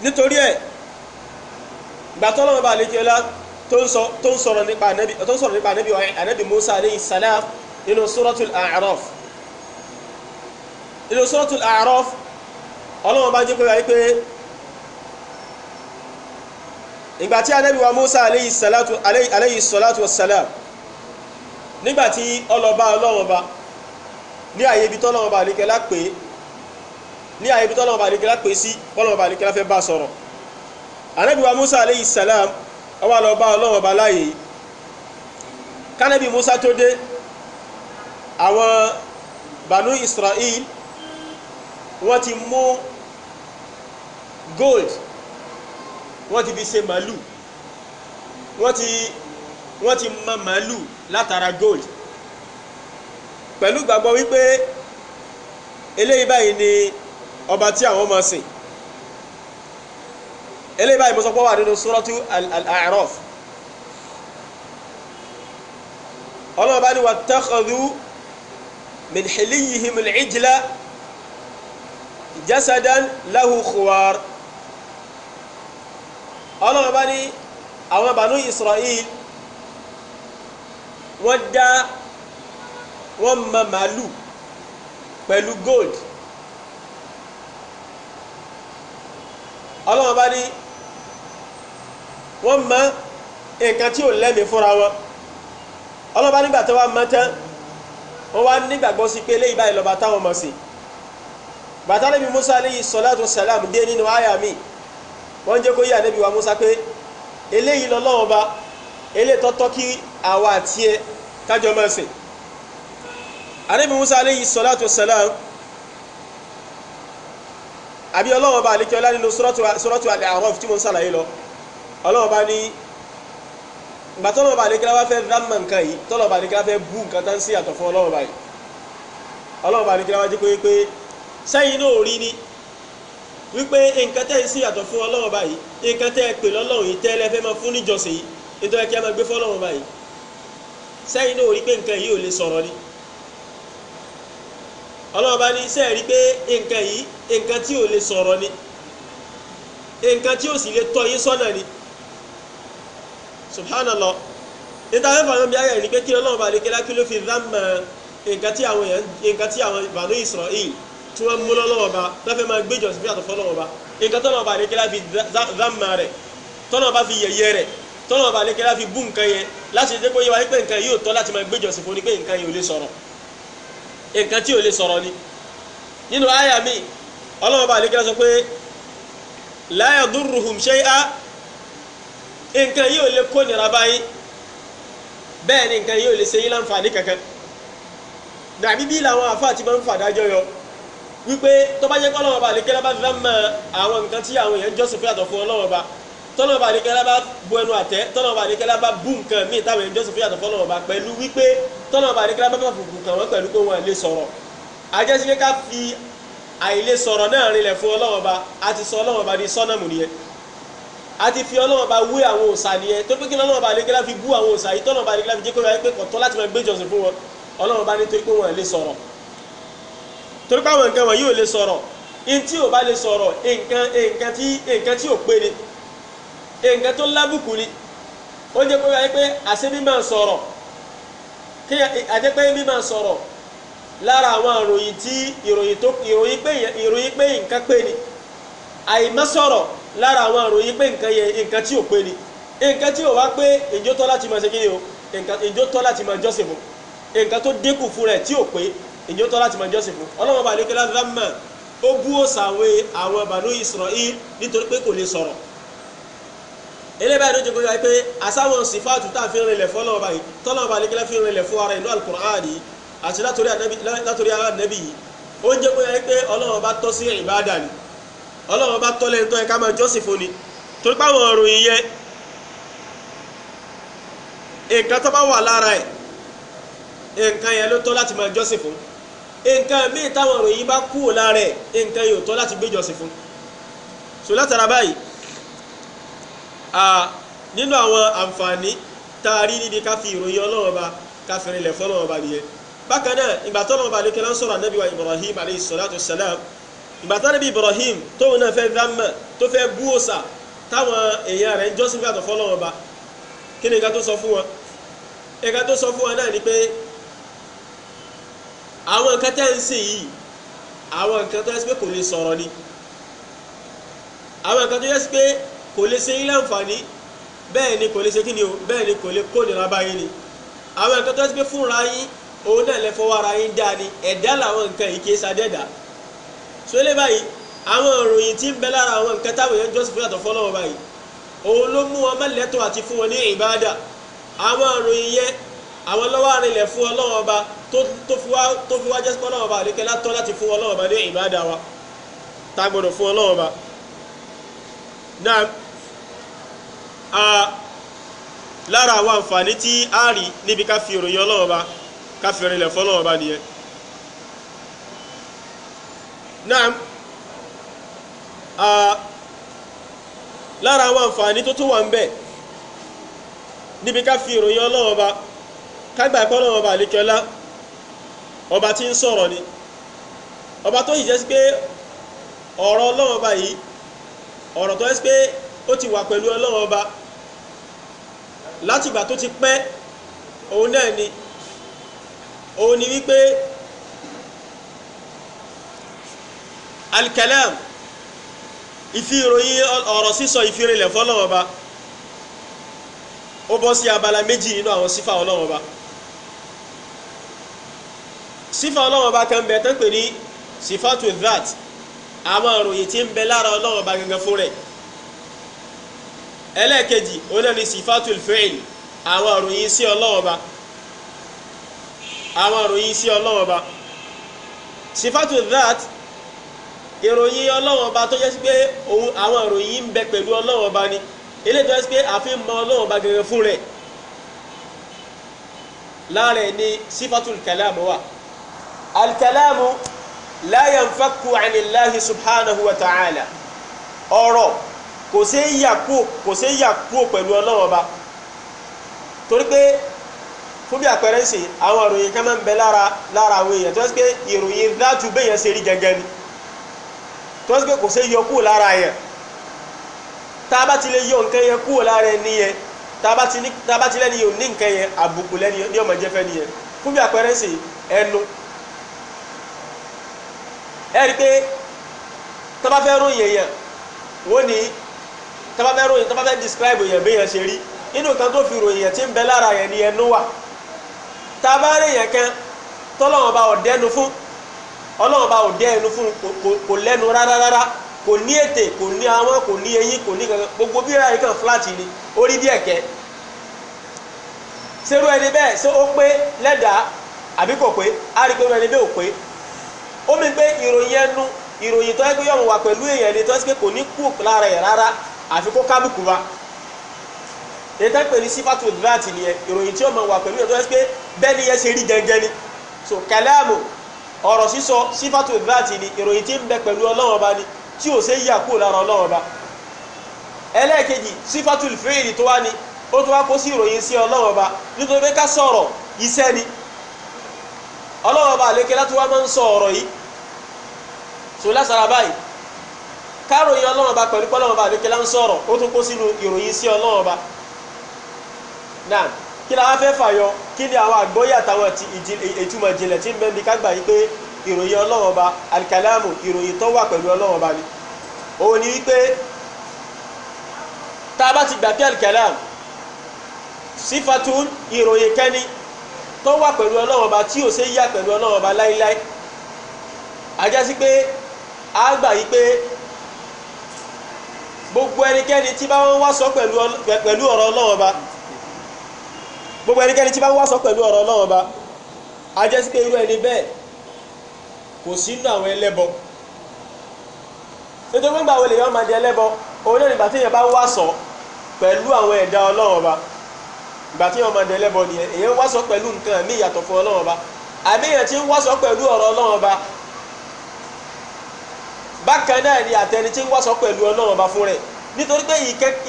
nítorí ẹ̀ ìgbà tó Ọlọ́run Ọba àlékè lá tó ń sọ̀rọ̀ nípa ànábì Musa alayhi salam nínú suratul A'raf Ọlọ́run Ọba jẹ́ pé wáyé pé ìgbà tí ànábì wa Musa alayhi salatu wassalam nígbà tí ọlọ́ba Ọlọ́run Ọba ní àyè ibi tọ́lọ́run Ọba àlékè lá pé sí Ọlọ́run Ọba àlékè lá fẹ́ bá sọ̀rọ̀ ànábì wa Musa alayhi salam ó wá lọ bá Ọlọ́run Ọba láàyè kánẹ́bì Musa tó dé àwọn Banu Israel wọ́n ti mú gold wọ́n ti fi ṣe màálù wọ́n ti mọ màálù látara gold pẹ̀lú gbàgbọ́ wípé eléyìí báyìí ni ọba tí àwọn máa sìn eléyìí báyìí mo sọ pé wà nínú suratu al-A'raf Ọlọ́run bá ní wattakhadhu min hiliyihim al-ijla jasadan lahu khuwar Ọlọ́run bá ní àwọn Banu Israel wọ́n mọ màálù pẹ̀lú gold Ọlọ́run bá ní wọ́n mọ nǹkan tí ò lẹ́mìí fúnra wọn Ọlọ́run bá nígbà tó wá mọ́ tán wọ́n wá nígbàgbọ́ sí pé eléyìí báyìí lọ́ba táwọn mọ̀ sí bàtà Nábì Musa alayhi salatu wassalam dé nínú àyà mi wọ́n jẹ́ kó yí Ànábì wa Musa pé eléyìí lọ́lọ́run Ọba eléyìí tọ́tọ́ kí àwa àti ẹ kájọ máa sìn Ànábì Musa alayhi salatu wassalam àbí Ọlọ́run Ọba àlékè ọlá nínú suratu al-A'raf tí mo ń sàlàyé lọ Ọlọ́run Ọba ní ìgbà tọ́lọ́run Ọba àlékè wá fẹ́ rámà nǹkan yìí tọ́lọ́run Ọba àlékè fẹ́ bú nǹkan tán sí àtọ̀ fún Ọlọ́run Ọba yìí Ọlọ́run Ọba àlékè wá jẹ́ pé sẹ́yìn náà rí ni wípé nǹkan tẹ́ ń sí àtọ̀ fún Ọlọ́run Ọba yìí nǹkan tẹ́ pè lọ́lọ́run yìí tẹ́lẹ̀ fẹ́ máa fún níjọsìn yìí nítorí kí a máa gbé fọ́lọ́run Ọba yìí sẹ́yìn náà rí pé nǹkan yìí ò lè sọ̀rọ̀ ni Ọlọ́run bá ní iṣẹ́ rí pé nǹkan yìí nǹkan tí ò lè sọ̀rọ̀ ni nǹkan tí ò sì lè tọ́ yín sọ́nà ni subhanallah níta fẹ́ fàánà bí ayẹ̀ ní pé kí Ọlọ́run bá lè kí lákí ló fi dámà nǹkan tí àwọn Banu Israel tí wọ́n mú lọ́wọ́ bá lọ́fẹ́ máa gbéjọ sí fíyàtọ̀ fọ́lọ́wọ́ bá nǹkan tọ́nà bá lè kí láfi dámà rẹ̀ tọ́nà bá fi yẹ̀yẹ́ rẹ̀ tọ́nà bá lè kí láfi bú nǹkan yẹn láti jẹ́ kó yẹ wáyé pé nǹkan yóò tọ́ láti máa gbéjọ sí fún ní pé nǹkan yìí ò lè sọ̀rọ̀ nǹkan tí ò lè sọ̀rọ̀ ni nínú àyà mi Ọlọ́run bá lè kí lá sọ pé la yadurruhum shay'a nǹkan yìí ò lè kó nira báyìí bẹ́ẹ̀ ni nǹkan yìí ò lè ṣe yín láǹfààní kankan dàbí bí làwọn àfáà ti máa ń fàdájọ́ yọ wípé tó bá jẹ́ kọ́ Ọlọ́run bá lè kí lá bá fi mọ àwọn nǹkan tí àwọn èèyàn jọ́sìn fún yàtọ̀ fún Ọlọ́run bá tọ́lọ́run bá lè kí lá bá bu ẹnu àtẹ́ tọ́lọ́run bá lè kí lá bá bú nǹkan míì táwọn èèyàn jọ́sìn fún yàtọ̀ fún Ọlọ́run bá pẹ̀lú wípé tọ́lọ́run bá lè kí lá bá fòkùnkùn kàn wọ́n pẹ̀lú pé wọ́n lè sọ̀rọ̀ àjẹsí pé ká fi àìlè sọ̀rọ̀ náà rinlẹ̀ fún Ọlọ́run bá a ti sọ Ọlọ́run bá di sọ́nàmù nìyẹn a ti fi Ọlọ́run bá wé àwọn òòṣà nìyẹn tó pé kí Ọlọ́run bá lè kí lá fi bú àwọn òòṣà yìí tọ́lọ́run bá lè kí lá fi jẹ́ kó wáyé pé kọ̀tọ́ láti máa gbé ìjọsìn fún wọn Ọlọ́run bá ní torí pé wọ́n lè sọ̀rọ̀ torí pé àwọn nǹkan wọn yóò lè sọ̀rọ̀ in tí ò bá lè sọ̀rọ̀ nǹkan tí ò pé ni nǹkan tó lábùkù ni ó jẹ́ kó wáyé pé àṣẹ mímọ̀ sọ̀rọ̀ kí àjẹpẹ́ mímọ̀ sọ̀rọ̀ lára àwọn ìròyìn tí ìròyìn pé nǹkan pé ni àìmọ́ sọ̀rọ̀ lára àwọn ìròyìn pé nǹkan tí ò pé ni nǹkan tí ò wá pé ìjó tọ́ láti máa ṣe kí ni o ìjó tọ́ láti máa jọ́sìn fún nǹkan tó dínkù fún rẹ̀ tí ò pé ìjó tọ́ láti máa jọ́sìn fún Ọlọ́run bá lékelá dámà ó bú òsàwé àwọn Banu Israel nítorí pé kò lè sọ̀rọ̀ eléyìí ló jẹ́ kó yá pé àsáwọn sífàtù tá a fi rinlẹ̀ fọ́lọ́run báyìí tọ́lọ́run bá lékelá fi rinlẹ̀ fún ara inú Al-Qur'an yìí àti látòrí ara nẹ́bí yìí ó jẹ́ kó yá pé Ọlọ́run bá tọ́ sí ìbádà ni Ọlọ́run bá tọ́ lẹ́yìn tó yẹ ká máa jọ́sìn fún ni torí pé àwọn ọ̀rọ̀ yìí yẹn nǹkan tó bá wà lára ẹ̀ nǹkan yẹn ló tọ́ láti máa jọ́sìn fún nǹkan míì táwọn ọ̀rọ̀ yìí bá kúrò lára ẹ̀ nǹkan yìí ò tọ́ láti gbé jọ́sìn fún so látara báyìí nínú àwọn àǹfààní tá a rí níbi ká fi ìròyìn Ọlọ́run bá ká fi rinlẹ̀ fọ́lọ́run bá nìyẹn bákan náà ìgbà tọ́lọ́run bá lékelá ń sọ̀rọ̀ Ànábì wa Ibrahim alayhi salatu wassalam ìgbà tán níbi Ibrahim tóun náà fẹ́ dámà tó fẹ́ bú òsà táwọn èèyàn rẹ̀ ń jọ́sìn fún àtọ̀fọ́ lọ́wọ́ bá kí ni nǹkan tó sọ fún wọn nǹkan tó sọ fún wọn náà ni pé àwọn nǹkan tẹ́ ń sìn yìí àwọn nǹkan tó yẹ sí pé kò lè sọ̀rọ̀ ni àwọn nǹkan tó yẹ sí pé kò lè ṣe yín láǹfààní bẹ́ẹ̀ ni kò lè ṣe kí ni o bẹ́ẹ̀ ni kò lè kó nira báyìí ni àwọn nǹkan tó yẹ sí pé fúnra yín òun náà lè fọwọ́ ara yín dá ni ẹ̀dá làwọn nǹkan yìí kì í ṣàdẹ́dà so lé báyìí àwọn ìròyìn tí ń bẹ lára àwọn nǹkan táwọn èèyàn jọ́sìn fún yàtọ̀ fọ́lọ́wọ́ báyìí òun ló mú wọn mẹ́lẹ́tọ̀ àti fún wọn ní ìbáàdà àwọn ìròyìn yẹn àwọn lọ́wọ́ àrinlẹ̀ fún Ọlọ́run Ọba tó fi wá jẹ́sí Ọlọ́run Ọba àlékẹ́ látọ́ láti fún Ọlọ́run Ọba ní ìbáàdà wa tá a gbọ́dọ̀ fún Ọlọ́run Ọba náà lára àwọn àǹfààní tí a rí níbi ká fi ìròyìn Ọlọ́run Ọba ká fi rinlẹ̀ fún Ọlọ́run Ọba nìyẹn náà lára àwọn àǹfààní tó tún wà ń bẹ níbi ká fi ìròyìn Ọlọ́run Ọba kágbà ẹ̀kọ́ Ọlọ́run Ọba àlékẹ́lá ọba tí ń sọ̀rọ̀ ni ọba tó yìí jẹ́ sí pé ọ̀rọ̀ Ọlọ́run Ọba yìí ọ̀rọ̀ tó yẹ sí pé ó ti wà pẹ̀lú Ọlọ́run Ọba láti ìgbà tó ti pẹ́ òun náà ni òun ni wípé alkalam ìfi ìròyìn ọ̀rọ̀ sísọ ìfirinlẹ̀ fọ́lọ́run Ọba ó bọ́ sí abala méjì nínú àwọn sífà Ọlọ́run Ọba sífà Ọlọ́run Ọba kan bẹ tán pè ní sífàtù dhat àwọn ìròyìn tí ń bẹ lára Ọlọ́run Ọba gangan fún rẹ̀ ẹlẹ́ẹ̀kejì òun náà ni sífàtù fi'l àwọn ìròyìn sí Ọlọ́run Ọba àwọn ìròyìn sí Ọlọ́run Ọba sífàtù dhat ìròyìn Ọlọ́run Ọba tó jẹ́ sí pé àwọn ìròyìn ń bẹ pẹ̀lú Ọlọ́run Ọba ni eléyìí tó jẹ́ sí pé àfi mọ Ọlọ́run Ọba gẹ́gẹ́ fún rẹ̀ láàrẹ̀ ni sífàtul kalamu wà alkalamu la yanfakku anillahi subhanahu wa ta'ala ọ̀rọ̀ kò sí yà kúrò pẹ̀lú Ọlọ́run Ọba torí pé fún bí àpẹẹrẹ ńsìn àwọn ìròyìn kan máa ń bẹ lára àwọn èèyàn tó ṣe pé ìròyìn dájú béèyàn ṣe rí gẹ́gẹ́ ni tó ṣe pé kò ṣe yọ kúrò lára yẹn tá a bá ti lè yọ nǹkan yẹn kúrò lára ẹni yẹn tá a bá ti lẹ́ni yóò ní nǹkan yẹn àbùkù lẹ́ni ní ọmọ jẹ́fẹ́ ni yẹn fún bí àpẹẹrẹ ńsìn ẹnu ẹ rí pé tó bá fẹ́ ròyìn èèyàn wọ́n ní tó bá fẹ́ describe èèyàn béèyàn ṣe rí inú kan tó fi ròyìn yẹn tí ń bẹ lára yẹn ni ẹnu wà tá a bá rí yẹn kan tọ́lọ́wọ́n bá ọ̀dẹ́nu fún ọlọ́wọ́n bá ọ̀dẹ́ ẹnu fún kò lẹ́nu rárá kò ní ètè kò ní àwọn kò ní eyín kò ní kankan gbogbo bí ra yìí kan flat ni orí bí ẹ̀kẹ́ ṣerú ẹni bẹ́ẹ̀ ṣé ó pé lẹ́dàá àbí kò pé á rí pé ẹni bẹ́ẹ̀ ò pé ó mi pé ìròyìn ẹnu ìròyìn tó yẹ pé yọ̀mù wà pẹ̀lú èèyàn ni tó yẹ pé kò ní kú lára ẹ̀ rárá àfi kó kábùkù wa èyí tó ń pè ní sífàtù dráàtì nìyẹn ìròyìn tí ó máa wà pẹ̀lú èèyàn tó yẹ pé bẹ́ẹ̀ ni yẹn ṣe rí gẹ́gẹ́ ni so kàlámù ọ̀rọ̀ sísọ sífàtù dráàtì ni ìròyìn tí ń bẹ pẹ̀lú Ọlọ́run Ọba ni tí ò ṣe yà kúrò lára Ọlọ́run Ọba ẹlẹ́ẹ̀kejì sífàtù fíìlì tó wá ni ó tó wá kó sí ìròyìn sí Ọlọ́run Ọba nítorí pé ká sọ̀rọ̀ iṣẹ́ ni Ọlọ́run Ọba àlékè láti wá máa ń sọ ọ̀rọ̀ yìí so lásàrà báyìí káròyìn Ọlọ́run Ọba pẹ̀lú pọ́lọ́run Ọba àlékè lá ń sọ̀rọ̀ ó tún kó sínú ìròyìn sí Ọlọ́run Ọba náà kí la wá fẹ́ fàyọ kí ni àwọn àgbọ́yé àtàwọn ìtumọ̀ ìjìnlẹ̀ tí ń bẹ bí kágbà yìí pé ìròyìn Ọlọ́run Ọba alikalamu ìròyìn tó wà pẹ̀lú Ọlọ́run Ọba ni òun ni wípé tá a bá ti gbà pé alikalamu sífàtún ìròyìn kẹ́ni tó wà pẹ̀lú Ọlọ́run Ọba tí ò ṣe yà pẹ̀lú Ọlọ́run Ọba láíláí ajá sí pé a gbà yìí pé gbogbo ẹnikẹ́ni tí bá wọ́n wá sọ pẹ̀lú ọ̀rọ̀ Ọlọ́run Ọba gbogbo ẹnikẹ́ni tí bá wá sọ pẹ̀lú ọ̀rọ̀ Ọlọ́run Ọba a jẹ́ sí pé irú ẹni bẹ́ẹ̀ kò sí nínú àwọn ẹlẹ́bọ nítorí pé gbàwé lèyàn máa di ẹlẹ́bọ òun náà nígbà tí èèyàn bá wá sọ pẹ̀lú àwọn ẹ̀dá Ọlọ́run Ọba ìgbà tí èèyàn máa di ẹlẹ́bọ nìyẹn èèyàn wá sọ pẹ̀lú nǹkan mí ìyàtọ̀ fún Ọlọ́run Ọba àbí èèyàn tí ń wá sọ pẹ̀lú ọ̀rọ̀ Ọlọ́run Ọba bákan náà ni àtẹni tí ń wá sọ pẹ̀lú Ọlọ́run Ọba fún rẹ̀ nítorí pé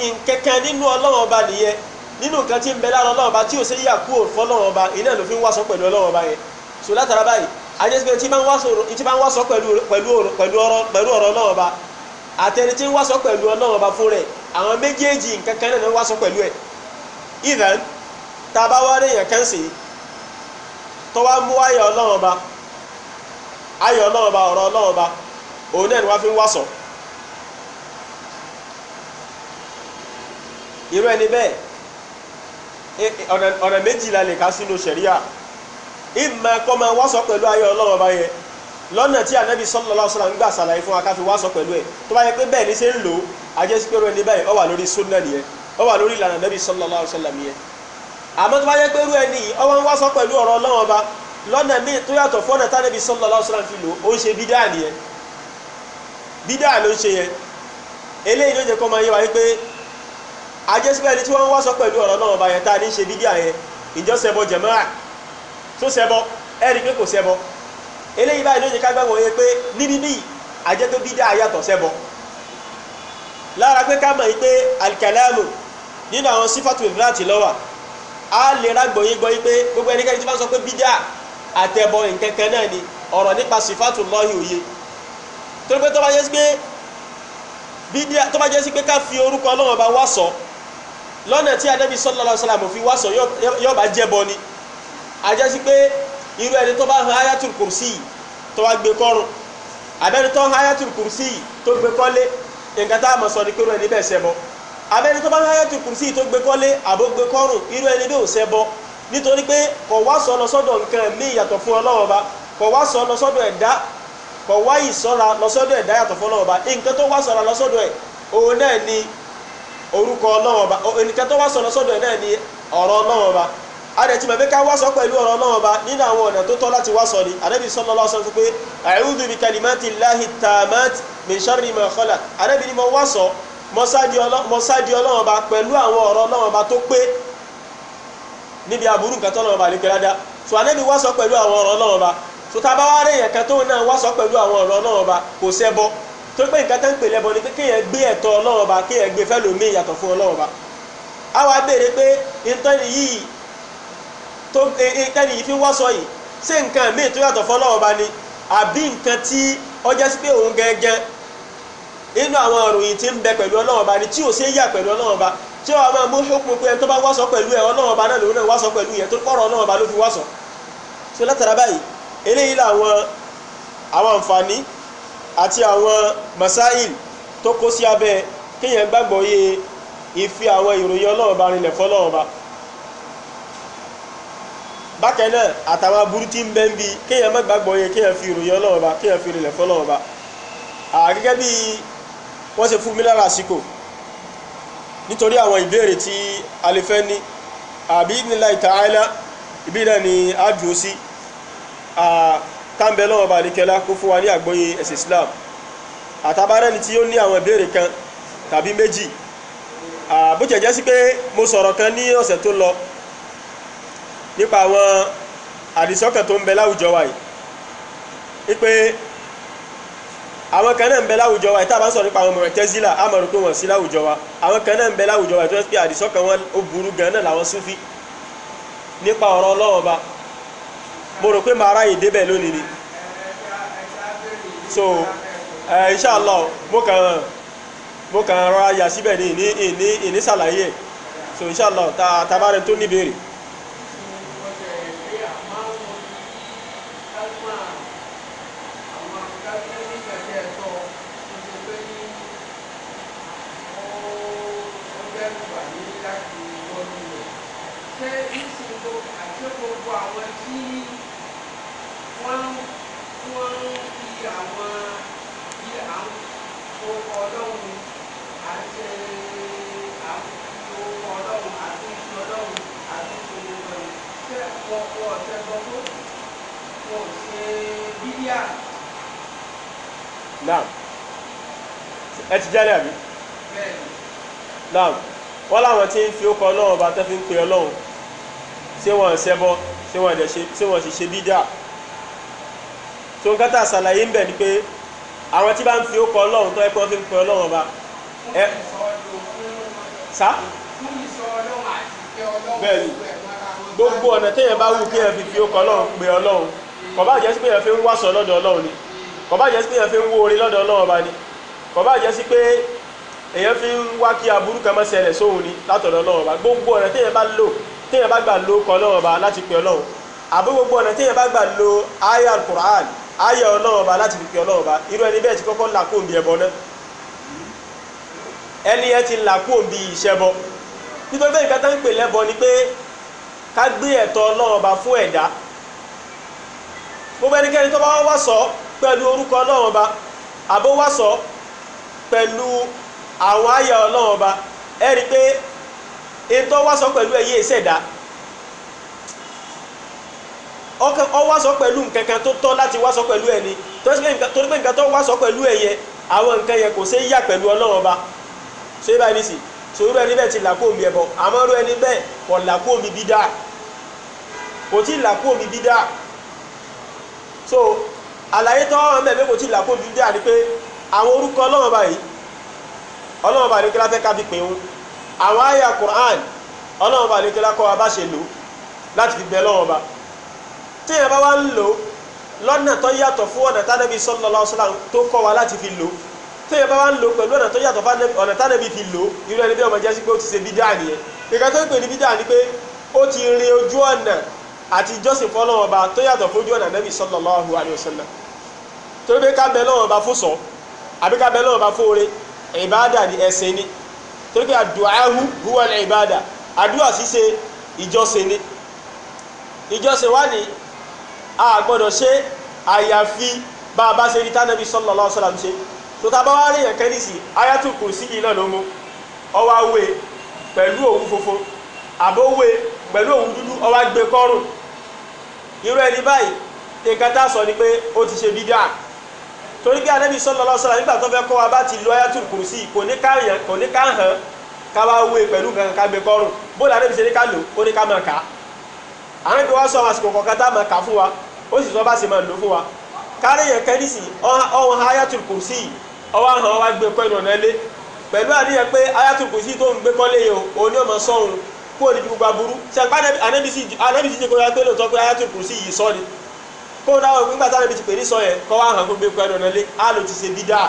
ìkẹkàn nínú Ọlọ́run Ọba nìyẹn nínú nǹkan tí ń bẹ lára Ọlọ́run Ọba tí ò ṣe yà kú òfin Ọlọ́run Ọba iná ló fi ń wá sọ pẹ̀lú Ọlọ́run Ọba yẹn so látara báyìí ajẹ́sìpé tí bá ń wá sọ pẹ̀lú ọ̀rọ̀ Ọlọ́run Ọba àtẹni tí ń wá sọ pẹ̀lú Ọlọ́run Ọba fún rẹ̀ àwọn méjèèjì nǹkan kan náà ń wá sọ pẹ̀lú ẹ̀ even tá a bá wá rí èèyàn kan sí tó wá mú ayọ̀ Ọlọ́run Ọba ọ̀rọ̀ Ọlọ́run Ọba òun náà ni wọ́n fi ń wá sọ irú ẹni bẹ́ẹ̀ ọ̀nà méjìlá lè ká sínú ṣẹ̀ríà ìmọ̀ kọ́ máa wá sọ pẹ̀lú ayọ̀ Ọlọ́run Ọba yẹn lọ́nà tí Ànábì sallallahu alaihi wasallam ń gbà ṣàlàyé fún wa ká fi wá sọ pẹ̀lú ẹ̀ tó bá yẹ pé bẹ́ẹ̀ ní ṣe ń lò ó ajẹ́sípẹ́rú ẹni báyìí ó wà lórí sunna nìyẹn ó wà lórí ìlànà Ànábì sallallahu alaihi wasallam yẹn àmọ́ tó bá yẹ pé irú ẹni ó wá ń wá sọ pẹ̀lú ọ̀rọ̀ Ọlọ́run Ọba lọ́nà míì tó yàtọ̀ fọ́nà tí Ànábì sallallahu alaihi wasallam fi lò ó ń ṣe bídà nìyẹn bídà ló ń ṣe yẹn eléyìí ló jẹ́ kó máa yé wa wípé ajẹ́sípẹ́ ẹni tí wọ́n ń wá sọ pẹ̀lú ọ̀rọ̀ Ọlọ́run Ọba yẹn tá a ní ṣe bídà yẹn ìjọ ṣẹbọ jàmáà tó ṣẹbọ ẹ̀rí pé kò ṣẹbọ eléyìí báyìí ló jẹ́ ká gbàgbọ́ yẹ pé níbi bíi ajẹ́ tó bídà yàtọ̀ ṣẹbọ lára pé ká mọ̀ yí pé alikalamu nínú àwọn sífàtù ìdíláàtì lọ́wà á lè rágbọ̀ yí gbọ́ yí pé gbogbo ẹnikẹ́ni tí wọ́n sọ pé bídà àtẹ̀bọ nǹkan kan náà ni ọ̀rọ̀ nípa sífàtù lọ́hì òye torí pé tó bá jẹ́ sí pé ká fi orúkọ Ọlọ́run Ọba wá sọ lọ́nà tí Ànábì sallallahu alaihi wasallam fi wá sọ yóò bá jẹ́bọ ni a jẹ́ sí pé irú ẹni tó bá han ayatul kursi tó wá gbé kọ́rùn abẹ́ni tó han ayatul kursi tó gbé kọ́lé nǹkan tá a mọ̀ sọ ni pé irú ẹni bẹ́ẹ̀ ṣẹbọ abẹ́ni tó bá han ayatul kursi tó gbé kọ́lé àbó gbé kọ́rùn irú ẹni bẹ́ẹ̀ ò ṣẹbọ nítorí pé kò wá sọ lọ sọ́dọ̀ nǹkan míì yàtọ̀ fún Ọlọ́run Ọba kò wá sọ lọ sọ́dọ̀ ẹ̀dá kò wá ìsọ́ra lọ́sọ́dọ̀ ẹ̀dá yàtọ̀ fún Ọlọ́run Ọba nǹkan tó wá sọ̀rọ̀ lọ́sọ́dọ̀ ẹ̀ òun náà ni orúkọ Ọlọ́run Ọba nǹkan tó wá sọ lọ́sọ́dọ̀ ẹ̀ náà ni ọ̀rọ̀ Ọlọ́run Ọba adẹ̀ tí mọ̀ pé ká wá sọ pẹ̀lú ọ̀rọ̀ Ọlọ́run Ọba nínú àwọn ọ̀nà tó tọ́ láti wá sọ ni Ànábì sallallahu alaihi wasallam pé a'udhu bi kalimati llahi tammati min sharri ma khalaq Ànábì ni mo wá sọ mo sáàdì Ọlọ́run Ọba pẹ̀lú àwọn ọ̀rọ̀ Ọlọ́run Ọba tó pé níbi aburú nǹkan tó Ọlọ́run Ọba lè kẹ́lá dá so Ànábì wá sọ pẹ̀lú àwọn ọ̀rọ̀ Ọlọ́run Ọba so tá a bá wá rí èèyàn kan tó náà wá sọ pẹ̀lú àwọn ọ̀rọ̀ Ọlọ́run Ọba kò ṣẹbọ tó pé nǹkan tó ń pè lẹ́bọ ni pé kéèyàn gbé ẹ̀tọ́ Ọlọ́run Ọba kéèyàn gbé fẹ́ lómi yàtọ̀ fún Ọlọ́run Ọba a wá béèrè pé ìtọ́ni yìí tó tẹ́ni yìí fi wá sọ yìí ṣé nǹkan míì tó yàtọ̀ fọ́lọ́run ọba ni àbí nǹkan tí ó jẹ́ sí pé òun gẹ́gẹ́ inú àwọn ìròyìn tí ń bẹ pẹ̀lú Ọlọ́run ọba ni tí ò ṣe é yà pẹ̀lú Ọlọ́run ọba tí ó máa mú hukmu pé ẹni tó bá wá sọ pẹ̀lú ẹ̀ Ọlọ́run ọba náà lòun náà wá sọ pẹ̀lú yẹn tó kọ́rọ̀ Ọlọ́run ọba ló fi wá sọ. so látara báyìí eléyìí làwọn àǹfààní àti àwọn masáìl tó kó sí abẹ́ kéèyàn gbàgbọ́ yé ìfi àwọn ìròyìn Ọlọ́run ọba rinlẹ̀ fọ́lọ́run ọba. bákan náà àtàwọn aburú tí ń bẹ ń bi kéèyàn má gbàgbọ́ yé kéèyàn fi ìròyìn Ọlọ́run ọba kéèyàn fi rinlẹ̀ fọ́lọ́run ọba. gẹ́gẹ́ bí wọ́n ṣe fún mi lára àsìkò nítorí àwọn ìbéèrè tí a lè fẹ́ ní àbí idhnillahi ta'ala ibi náà ni a dúró sí táǹbẹ̀ lọ́wọ́ bá níkẹ́lá kó fún wa ní àgbọ́yé ẹ̀sìn Islam àtàbárẹ́ ni tí ó ní àwọn ìbéèrè kan tàbí méjì bó jẹ́ jẹ́ sí pé mo sọ̀rọ̀ kan ní ọ̀sẹ̀ tó lọ nípa àwọn àdìsọ́kàn tó ń bẹ láwùjọ wa yìí wípé àwọn kan náà ń bẹ láwùjọ wa ìtàbá sọ nípa àwọn Mu'tazila a máa rò pé wọ́n sí láwùjọ wa àwọn kan náà ń bẹ láwùjọ wa tó ń pè àdìsọ́kàn wọn ó burú gan náà làwọn Súfí nípa ọ̀rọ̀ Ọlọ́run Ọba mo rò pé màá ráyè débẹ̀ lónìí ni so inshallah mo kàn rọra yà síbẹ̀ ní ìní sàlàyé so inshallah tàbárẹ̀ tó níbèrè. Naam. Ẹ ti jálẹ̀ àbí? Naam. Wọ́n láwọn tí ń fi ó kọ Ọlọ́run ọba tó fi ń pe Ọlọ́run. Ṣé wọ́n ṣẹbọ? Ṣé wọ́n sì ṣe bídà? Tó ń kátà ṣàlàyé ń bẹ̀ ni pé àwọn tí bá ń fi ó kọ Ọlọ́run tó ẹ̀kọ́ fi ń pe Ọlọ́run ọba. Sá? Bẹ́ẹ̀ni. Gbogbo ọ̀nà téèyàn bá wù kéèyàn fi ó kọ Ọlọ́run pe Ọlọ́run. Kò bá jẹ́ sí pé èèyàn fi ń wàsọ lọ́dọ̀ Ọlọ́run ni. Kò bá jẹ́ sí pé èèyàn fi ń wó orí lọ́dọ̀ Ọlọ́run ọba ni. Kò bá jẹ́ sí pé èèyàn fi ń wá kí aburú kan má ṣẹlẹ̀ sóhun ni látọ̀dọ̀ Ọlọ́run ọba. Gbogbo ọ̀nà téèyàn bá gbà lo kọ Ọlọ́run ọba láti pe Ọlọ́run. Àbí gbogbo ọ̀nà téèyàn bá gbà lo aya al-Qur'an aya Ọlọ́run ọba láti fi pe Ọlọ́run ọba. Irú ẹni bẹ́ẹ̀ ti kọ́kọ́ là kó ń bi ẹbọ náà. Ẹni yẹn ti là kó ń bi ìṣẹbọ. Nítorí pé nǹkan tó ń pè lẹ́bọ ni pé ká gbé ẹ̀tọ́ Ọlọ́run ọba fún ẹ̀dá. Gbogbo ẹnikẹ́ni tó bá wá sọ pẹ̀lú orúkọ Ọlọ́run ọba àbó wá sọ pẹ̀lú àwọn àyà Ọlọ́run ọba ẹ rí pé ètò wá sọ pẹ̀lú ẹ̀yẹ ìṣẹ̀dá ọ wá sọ pẹ̀lú nǹkan kan tó tọ́ láti wá sọ pẹ̀lú ẹni torí pé nǹkan tó wá sọ pẹ̀lú ẹ̀yẹ àwọn nǹkan yẹn kò ṣe é yà pẹ̀lú Ọlọ́run ọba ṣé báyìí nìsí so irú ẹni bẹ́ẹ̀ ti là kó omi ẹbọ àmọ́ irú ẹni bẹ́ẹ̀ kò là kó omi bídà kò tí ì là kó omi bídà so àlàyé tó wọ́n mẹ́fẹ́ kò tí ì là kó omi bídà ni pé àwọn orúkọ Ọlọ́run ọba yìí Ọlọ́run ọba ní kí la fẹ́ ká fi pè wọn àwọn àyà Qur'an Ọlọ́run ọba ní kí la kọ́ wa bá ṣe lò láti fi bẹ Ọlọ́run ọba tí èèyàn bá wá ń lò lọ́nà tó yàtọ̀ fún ọ̀nà tánàbí sallallahu alaihi wasallam tó kọ́ wa láti fi lò tí èèyàn bá wá ń lò pẹ̀lú ọ̀nà tó yàtọ̀ fún ọ̀nà tánàbí fi lò irú ẹni bí ọmọ jẹ́ sí pé ó ti ṣe bídà nìyẹn nǹkan tó ń pè ní bídà ni pé ó ti rin ojú ọ̀nà àti ìjọsìn fún Ọlọ́run ọba tó yàtọ̀ fún ojú ọ̀nà Nábì sallallahu alaihi wasallam torí pé ká bẹ Ọlọ́run ọba fún sọ àbí ká bẹ Ọlọ́run ọba fún oore ìbádà ni ẹ̀sìn ni torí pé àdùáhù huwa al-ìbádà àdúrà ṣíṣe ìjọsìn ni ìjọsìn wá ní a gbọ́dọ̀ ṣe àyàfi bá a bá ṣe rí tánàbí sallallahu alaihi wasallam ṣe tó ta bá wá rí ẹ̀kẹ́ nìsí ayatul kursi yìí náà ló mú ọwá wé pẹ̀lú òwú funfun àbówé pẹ̀lú òwú dúdú ọwá gbé kọ́rùn irú ẹni báyìí nǹkan tá sọ ni pé ó ti ṣe bídà torí pé Ànábì sallallahu alaihi wasallam nígbà tó fẹ́ kọ́ wa bá ti lo ayatul kursi kò ní ká hàn ká wá wé pẹ̀lú nǹkan ká gbé kọ́rùn bóòlù Ànábì ṣe ní ká lò ó ní ká máa kà á àwọn ibi wá sọ àsìkò kọ̀ọ̀kan tá máa kà fún wa ó sì sọ bá ṣe máa lò fún wa kárí yẹn kẹ́nìsì ọ̀hún ayatul kursi ọwọ́ hàn wá gbé kọ́ ìrọ̀nà ilé pẹ̀lú àníyàn pé ayatul kursi tó ń gbé kọ́ lé yìí òun ni ó máa sọ́hun kó ní gbogbo aburú ṣe àgbà Ànábì sì jẹ́ kó yá pé lóòótọ́ pé Ayatul Kursi yìí sọ ni kó dáwọ́ nígbà tí Ànábì ti pè ní sọ yẹn kọ́ wá hàn fún gbé pẹ́ẹ́nù ọ̀nà lé á lò ti ṣe bídà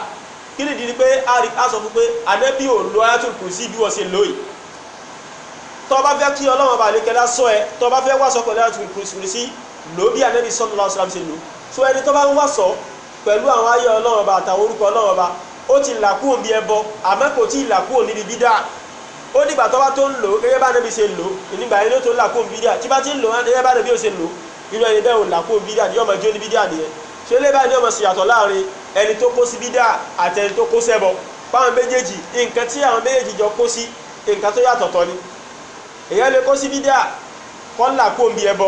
kí ni di pé a sọ fún pé Ànábì ò lo Ayatul Kursi bí wọ́n ṣe lò yìí tó bá fẹ́ kí Ọlọ́run bá lè kẹ́lá sọ ẹ tó bá fẹ́ wá sọ pẹ̀lú Ayatul Kursi lò bí Ànábì sallallahu alaihi wasallam ṣe lò so ẹni tó bá ń wá sọ pẹ̀lú àwọn ayé Ọlọ́run bá àtàwọn orúkọ Ọlọ́run bá ó ti là kúrò bí ẹbọ àmọ́ kò tí ì là kúrò níbi bídà ó dìgbà tó bá tó ń lò gẹ́gẹ́ bá Ànábì ṣe lò nígbà yẹn ló tó là kúrò bídà tí bá ti ń lò gẹ́gẹ́ bá Ànábì ó ṣe lò irú ẹni bẹ́ẹ̀ ò là kúrò bídà ní ọmọ jó ní bídà nìyẹn ṣé lé báyìí ní ọmọ ṣìyàtọ̀ láàrin ẹni tó kó sí bídà àti ẹni tó kó sẹ́bọ fáwọn méjèèjì nǹkan tí àwọn méjèèjì jọ kó sí nǹkan tó yàtọ̀tọ̀ ni èyàn lè kó sí bídà kọ́ là kúrò bí ẹbọ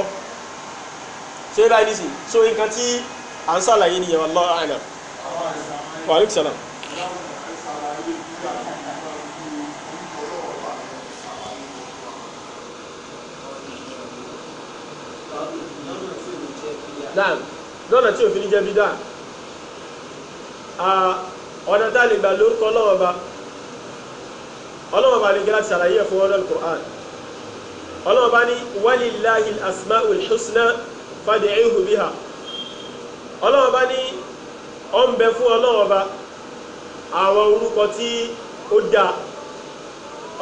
ṣé báyìí ní sí so nǹkan tí à ń sàlàyé nìyẹn wallahu a'lam. Wa alaikum salam. Naam, lọ́nà tí òfin jẹ́ bídà ọ̀nà tá a lè gbà lórúkọ Ọlọ́run Ọba lè gẹ́ láti ṣàlàyé fún wọn al-Qur'an. Ọlọ́run Ọba ní walillahil asma'ul husna fad'uhu biha. Ọlọ́run Ọba ní ó ń bẹ fún Ọlọ́run Ọba àwọn orúkọ tí ó dáa.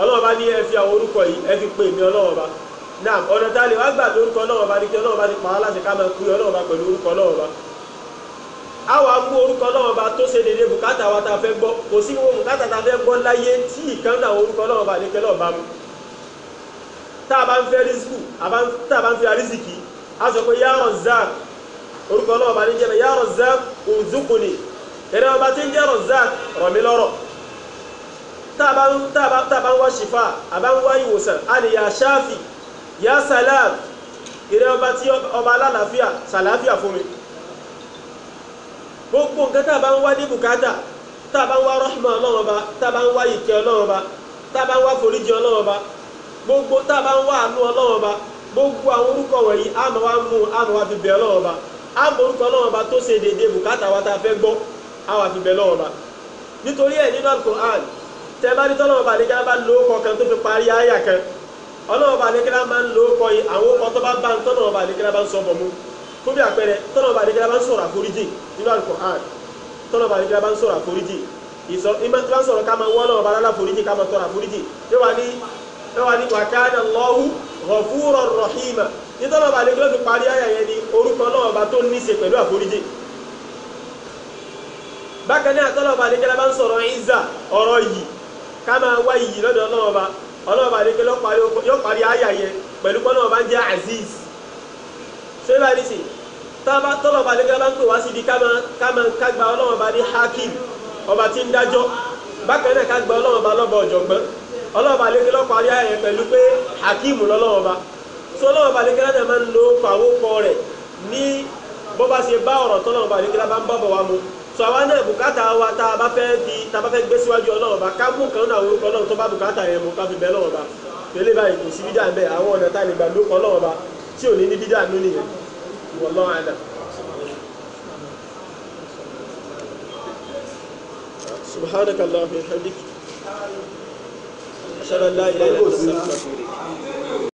Ọlọ́run Ọba ní ẹ fi àwọn orúkọ yìí ẹ fi pè mí Ọlọ́run Ọba. Naam, ọ̀nà tá a lè wá gbà lórúkọ Ọlọ́run Ọba ní kí Ọlọ́run Ọba ti pa á láti ká máa pè Ọlọ́run Ọba pẹ̀lú orúkọ Ọlọ́run Ọba. A wá mú orúkọ Ọlọ́run Ọba tó ṣe déédéé bùkátà wa tá a fẹ́ gbọ́ kò sí gbogbo bùkátà tá a fẹ́ gbọ́ láyé tí ìkan náà orúkọ Ọlọ́run Ọba àdékẹ́ lọ́ọ̀ bá mu. Tá a bá ń fẹ́ rísíkù tá a bá ń fẹ́ arísìkì a sọ pé ya Razzaq orúkọ Ọlọ́run Ọba ní jẹ́ ya Razzaq urzuqni ẹ̀rẹ́ ọba tí ń jẹ́ Razzaq rọ̀ mí lọ́rọ̀. Tá a bá ń wá ṣìfà a bá ń wá ìwòsàn a ní ya Shafi ya Salam ẹ̀rẹ́ ọba tí ọba alálàáfíà sàlàáfíà fún mi. Gbogbo nǹkan tá a bá ń wá ní bùkátà tá a bá ń wá rahma Ọlọ́run Ọba tá a bá ń wá ìkẹ́ Ọlọ́run Ọba tá a bá ń wá foríjì Ọlọ́run Ọba gbogbo tá a bá ń wá àánú Ọlọ́run Ọba gbogbo àwọn orúkọ wọ̀nyí a máa wá mú a máa wá fi bẹ̀ Ọlọ́run Ọba a mọ orúkọ Ọlọ́run Ọba tó ṣe déédéé bùkátà wa tá a fẹ́ gbọ́ a wá fi bẹ̀ Ọlọ́run Ọba nítorí ẹ̀ nínú Al-Qur'an tẹ́ bá ní tọ́lọ́run Ọba àdékẹ́lá bá lo ọkọ̀ kan tó fi parí àyà kan Ọlọ́run Ọba àdékẹ́lá máa ń lo ọkọ̀ yìí àwọn ọkọ̀ tó bá bá ń tọ́lọ́run Ọba àdékẹ́lá bá ń sọ bọ̀ mú fún bí àpẹẹrẹ tọ́lọ́run Ọba àdékẹ́lá bá ń sọ̀rọ̀ àforíjì nínú Al-Qur'an tọ́lọ̀ bá nígbà bá ń sọ̀rọ̀ àforíjì ìmọ̀ tí wọ́n sọ̀rọ̀ ká máa wọ́n lọ́wọ́ bá lálá àforíjì ká máa tọrọ àforíjì yóò wá ní wa kana Allahu ghafuran rahima ní tọ́lọ̀ bá nígbà fi parí àyà yẹn ní orúkọ lọ́wọ́ bá tó ní ṣe pẹ̀lú àforíjì. Bákan náà tọ́lọ̀ bá nígbà bá ń sọ̀rọ̀ ìzà ọ̀rọ̀ yìí ká máa wá yìí lọ́dọ̀ ọlọ́wọ́ bá nígbà yóò parí àyà yẹn pẹ̀lú pé Ọlọ́run bá ń jẹ́ aziz ṣé bá ní sìn tọ́lọ̀ bá nígbà bá ń pè wá síbi kágbà Ọlọ́run bá ní hakim ọba tí ń dájọ́ bákan náà kágbà Ọlọ́run bá lọ́ba ọ̀jọ̀gbọ́n Ọlọ́run bá nígbà lọ́pọ̀ àrí ayẹ pẹ̀lú pé hakim lọ́lọ́run bá so Ọlọ́run bá nígbà náà máa ń lo pàwókọ rẹ̀ ní bó bá ṣe bá ọ̀rọ̀ tọ́lọ́run bá nígbà bá ń bọ̀ wá mu so àwa náà bùkátà wa tá a bá fẹ́ gbé síwájú Ọlọ́run bá ká mú kan náà orúkọ Ọlọ́run tó bá bùkátà yẹn mú ká fi bẹ́ Ọlọ́run bá pẹ̀lẹ́ báyìí kò sí bídà ń bẹ àwọn ọ̀nà tá a lè gbà lóko Ọlọ́run bá tí ò ní ní bídà nú nìyẹn wallahu a'lam. سبحانك اللهم وبحمدك أشهد أن لا إله إلا أنت أستغفرك وأتوب إليك.